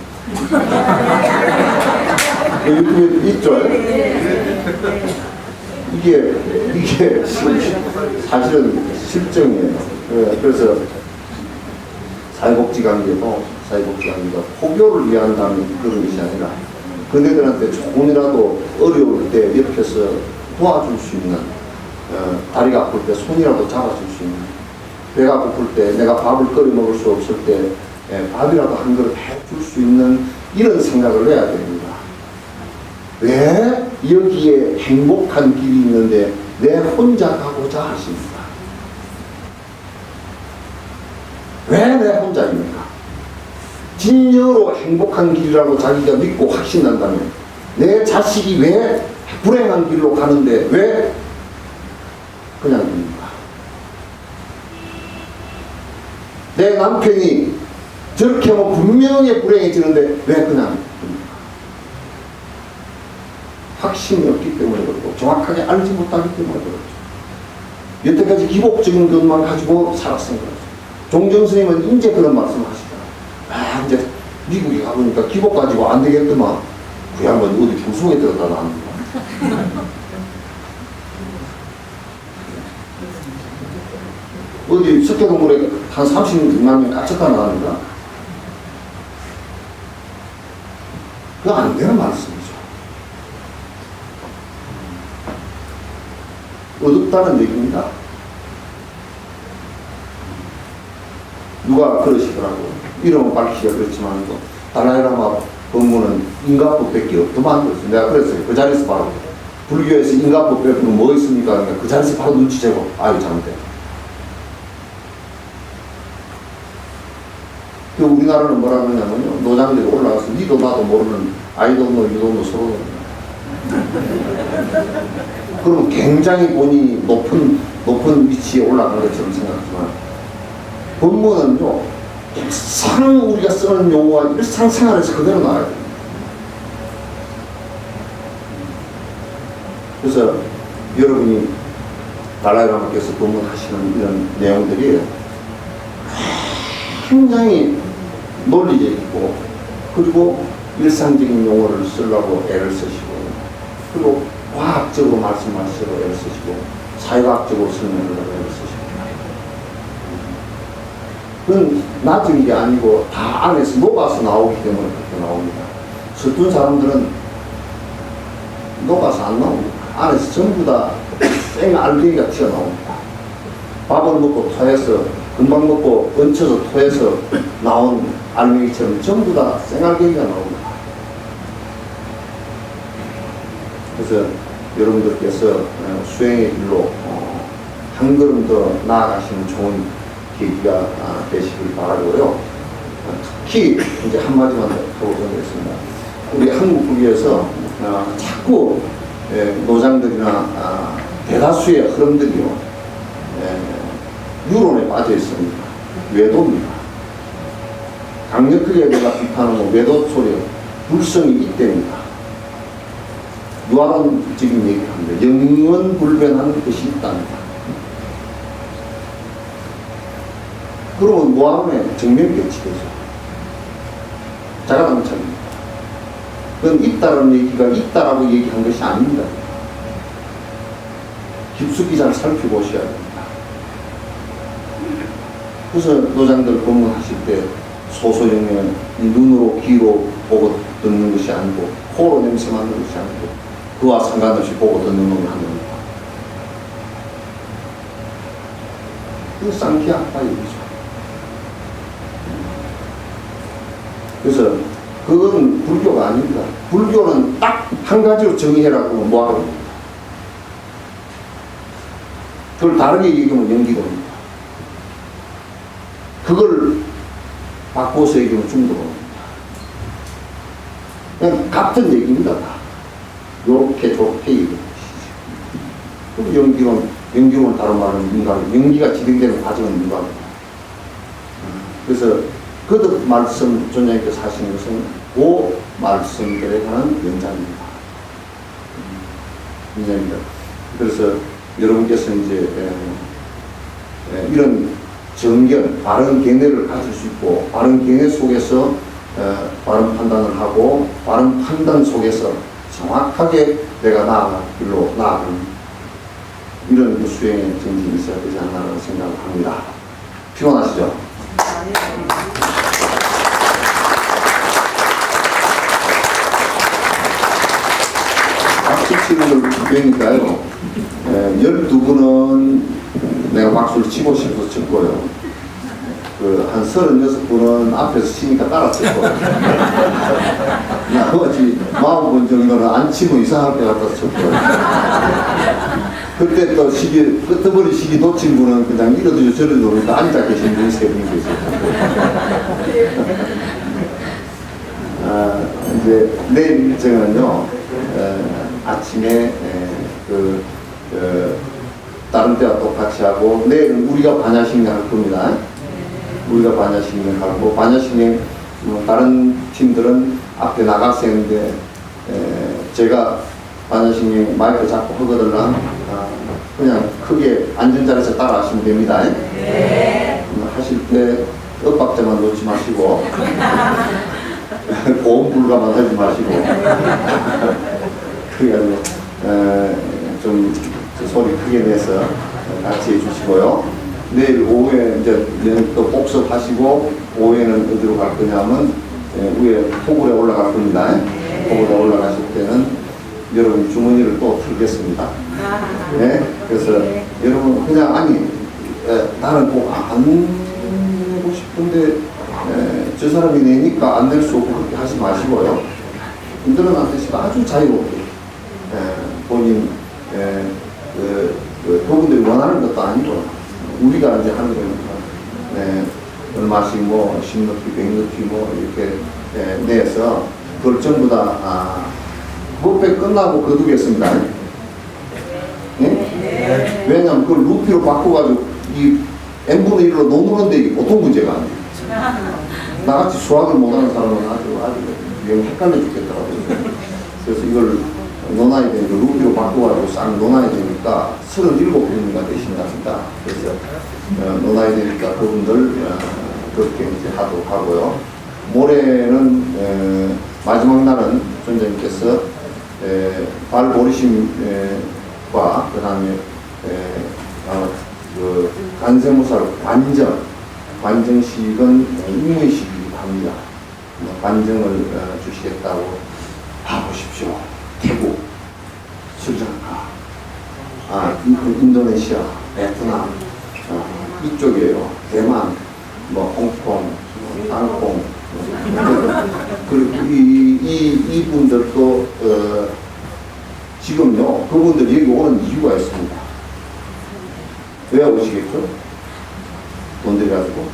A: 유튜브에 있죠. 이게 사실은 실정이에요. 그래서 사회복지관계가 포교를 위한다는 그런 것이 아니라 그네들한테 조금이라도 어려울 때 옆에서 도와줄 수 있는 다리가 아플 때 손이라도 잡아줄 수 있는 배가 고플 때 내가 밥을 끓여 먹을 수 없을 때 밥이라도 한 그릇 해줄 수 있는 이런 생각을 해야 됩니다. 왜 여기에 행복한 길이 있는데 내 혼자 가고자 하십니까? 왜 내 혼자입니까? 진정으로 행복한 길이라고 자기가 믿고 확신한다면 내 자식이 왜 불행한 길로 가는데 왜 그냥 됩니까? 내 남편이 저렇게 하면 분명히 불행해지는데 왜 그냥 됩니까? 확신이 없기 때문에 그렇고 정확하게 알지 못하기 때문에 그렇죠. 여태까지 기복적인 것만 가지고 살았던 거죠. 종정 스님은 이제 그런 말씀 하시더라고요. 이제 미국에 가보니까 기복 가지고 안 되겠더만 그 양반 어디 부속에 들어가 나왔는가. 어디 석회동물에 한 30만 명 갇혔다 나왔는가. 그거 안 되는 말씀이죠. 어둡다는 얘기입니다. 누가 그러시더라고요. 이름은 밝히기가 그렇지만 달라이라마 법문은 인가법밖에 없더만 그랬어요. 내가 그랬어요. 그 자리에서 바로 불교에서 인가법 빼고는 뭐 있습니까? 그러니까 그 자리에서 바로 눈치채고 아유 잘못돼. 그 우리나라는 뭐라 그러냐면요. 노장들이 올라가서 니도 나도 모르는 아이도 유도 서로 그러면 굉장히 본인이 높은 위치에 올라간 것처럼 생각하지만 법무는요. 일상 우리가 쓰는 용어와 일상생활에서 그대로 나와야 돼요. 그래서 여러분이 달라이라마께서 법문하시는 이런 내용들이 굉장히 논리적이고 그리고 일상적인 용어를 쓰려고 애를 쓰시고 그리고 과학적으로 말씀하시려고 애를 쓰시고 사회과학적으로 설명하려고 애를 쓰시고 그건 놔둔 게 아니고 다 안에서 녹아서 나오기 때문에 그렇게 나옵니다. 서툰 사람들은 녹아서 안 나옵니다. 안에서 전부 다 생알갱이가 튀어나옵니다. 밥을 먹고 토해서 금방 먹고 얹혀서 토해서 나온 알맹이처럼 전부 다 생알갱이가 나옵니다. 그래서 여러분들께서 수행의 길로 한 걸음 더 나아가시는 좋은 계기가 되시길 바라고요. 특히 이제 한마디만 더 보겠습니다. 우리 한국 국에서 자꾸 노장들이나 대다수의 흐름들이요 유론에 빠져 있습니다. 외도입니다. 강력하게 내가 비판하는 건 외도 소리예요. 불성이 이때입니다. 유아론적인 얘기를 합니다. 영원불변한 것이 있답니다. 그러면 무아론의 정면격치 되죠. 자가당착입니다. 그건 있다라는 얘기가 있다라고 얘기한 것이 아닙니다. 깊숙이 잘 살펴보셔야 됩니다. 그래서 노장들 법문하실 때 소소영면 눈으로 귀로 보고 듣는 것이 아니고 코로 냄새 맡는 것이 아니고 그와 상관없이 보고 듣는 걸 하는 겁니다. 그 쌍키아파 얘기죠. 그래서 그건 불교가 아닙니다. 불교는 딱 한 가지로 정의해라고 하면 뭐하고 그걸 다르게 얘기하면 연기도입니다. 그걸 바꿔서 얘기하면 중도입니다. 그냥 같은 얘기입니다. 다. 요렇게 저렇게 얘기하는 것이죠. 그리고 연기론은 다른 말은 윤곽, 연기가 진행되는 과정은 윤곽입니다. 그래서 거듭 말씀 존자님께서 하시는 것은 그 말씀들에 관한 연장입니다. 연장입니다. 그래서 여러분께서 이제 이런 정견, 바른 견해를 가질 수 있고 바른 견해 속에서 바른 판단을 하고 바른 판단 속에서 정확하게 내가 나아갈 길로 나아가는 이런 수행의 정신이 있어야 되지 않나라는 생각을 합니다. 피곤하시죠? 박수 치는 걸 배우니까요. 12분은 내가 박수를 치고 싶어서 쳤고요. 한 36분은 앞에서 치니까 따라 쳤고요. 나머지 40분 정도는 안 치면 이상할 것 같아서 쳤고요. 그때 또 끄트머리 시기 놓친 분은 그냥 이러도 저러도 모르니까 앉아 계신 분이 3분이 계세요. 이제 내일 일정은요, 아침에 다른 때와 똑같이 하고 내일은 우리가 반야식령 할 겁니다. 우리가 반야식령 하고 반야식령 다른 팀들은 앞에 나가서 했는데 제가 반야식령 마이크 잡고 하거든요. 그냥 크게 앉은 자리에서 따라 하시면 됩니다. 네. 하실 때 엇박자만 놓지 마시고 고음 불가만 하지 마시고 그래가지고 좀 소리 크게 내서 같이 해주시고요. 내일 오후에 이제 또 복습하시고 오후에는 어디로 갈 거냐면 위에 토굴에 올라갈 겁니다. 토굴에 올라가실 때는 여러분 주머니를 또 틀겠습니다. 네, 그래서 여러분 그냥 나는 꼭 안 내고 싶은데 저 사람이 내니까 안 낼 수 없고 그렇게 하지 마시고요. 힘들은 안 되시고 아주 자유롭게 본인 그분들이 원하는 것도 아니고 우리가 이제 하는 거니까 얼마씩 뭐 10루피, 100루피 뭐 이렇게 내서 그걸 전부 다 부페 끝나고 거두겠습니다. 예? 왜냐하면 그걸 루피로 바꿔가지고 이 n분의 1로 놓는데 이게 보통 문제가 아니에요. 나같이 수학을 못하는 사람은 아주 헷갈려 죽겠더라고요. 그래서 이걸 논아야 되니까 루피로 바꿔가지고 싹 논아야 되니까 37분인가 되신답니다. 그래서 논아야 되니까 그분들 그렇게 이제 하도록 하고요. 모레는 마지막 날은 선생님께서 발보리심과 그 다음에 그 간세무살 관정식은 임무의식이기도 합니다. 관정을 주시겠다고 봐보십시오. 태국, 스리랑카, 인도네시아, 베트남 이쪽이에요. 대만, 뭐 홍콩, 땅콩 그리고 이분들도 지금요 그분들 여기 오는 이유가 있습니다. 왜 오시겠죠? 돈 들여가지고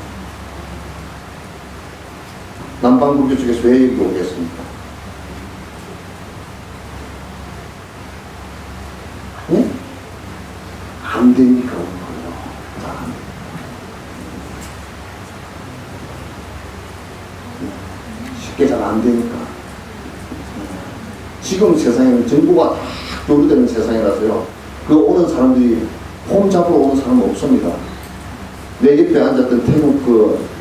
A: 남방불교 쪽에서 왜 여기 오겠습니까? 네? 안 되니까 오는 거예요. 쉽게 잘 안 되니까. 지금 세상에는 정보가 다 교류되는 세상이라서요. 그 오는 사람들이 폼 잡으러 오는 사람은 없습니다. 내 옆에 앉았던 태국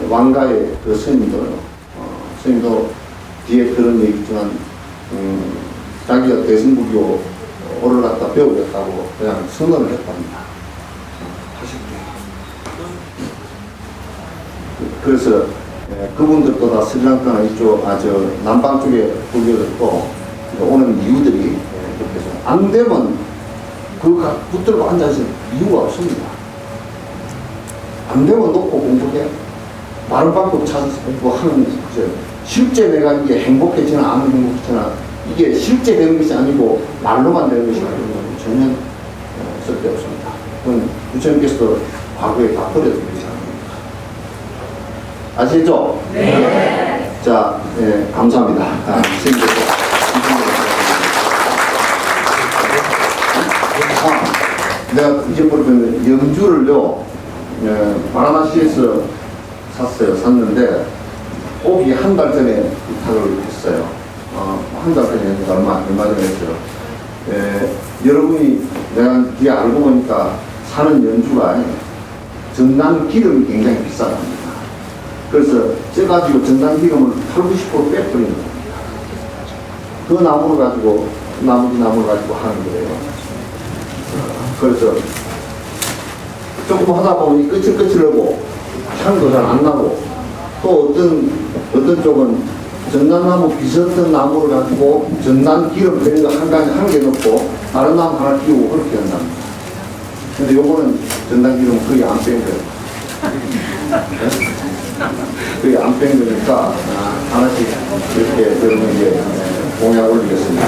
A: 왕가의 그 스님도 뒤에 그런 얘기 있지만 자기가 대승불교 오를 갖다 배우겠다고 그냥 선언을 했답니다. 그래서 그분들도 다 스리랑카나 이쪽 남방 쪽에 불교들도 오는 이유들이 이렇게 해서 안 되면 그 붙들고 앉아있을 이유가 없습니다. 안 되면 놓고 공부해. 다른 방법 찾아서 공부하는 거죠. 실제 내가 이게 행복해지나 안 행복해지나 이게 실제 되는 것이 아니고 말로만 되는 것이 아니고 전혀 쓸데없습니다. 그건 부처님께서도 과거에 다 버려둔 것이 아닙니다. 아시죠? 네. 자, 감사합니다. 내가 잊어버리면 염주를요 바라나시에서 샀는데 오기 한 달 전에 부탁을 했어요. 한 달 전에 얼마 전에 했어요. 여러분이 내가 뒤에 알고 보니까 사는 연주가 전남 기름이 굉장히 비싸답니다. 그래서 쪄가지고 전남 기름을 80~90% 빼버리는 겁니다. 그 나무를 가지고 나머지 나무를 가지고 하는 거예요. 그래서 조금 하다 보니 끄칠끄칠하고 향도 잘 안 나고 또 어떤 쪽은 전남나무 비슷한 나무를 가지고 전남 기름 되는 거 한 개 넣고 다른 나무 하나 끼우고 그렇게 한답니다. 근데 요거는 전남 기름 거의 안 뺀 거예요. 거의 안 뺀 거니까 하나씩 이렇게 여러분 이제 공약 올리겠습니다.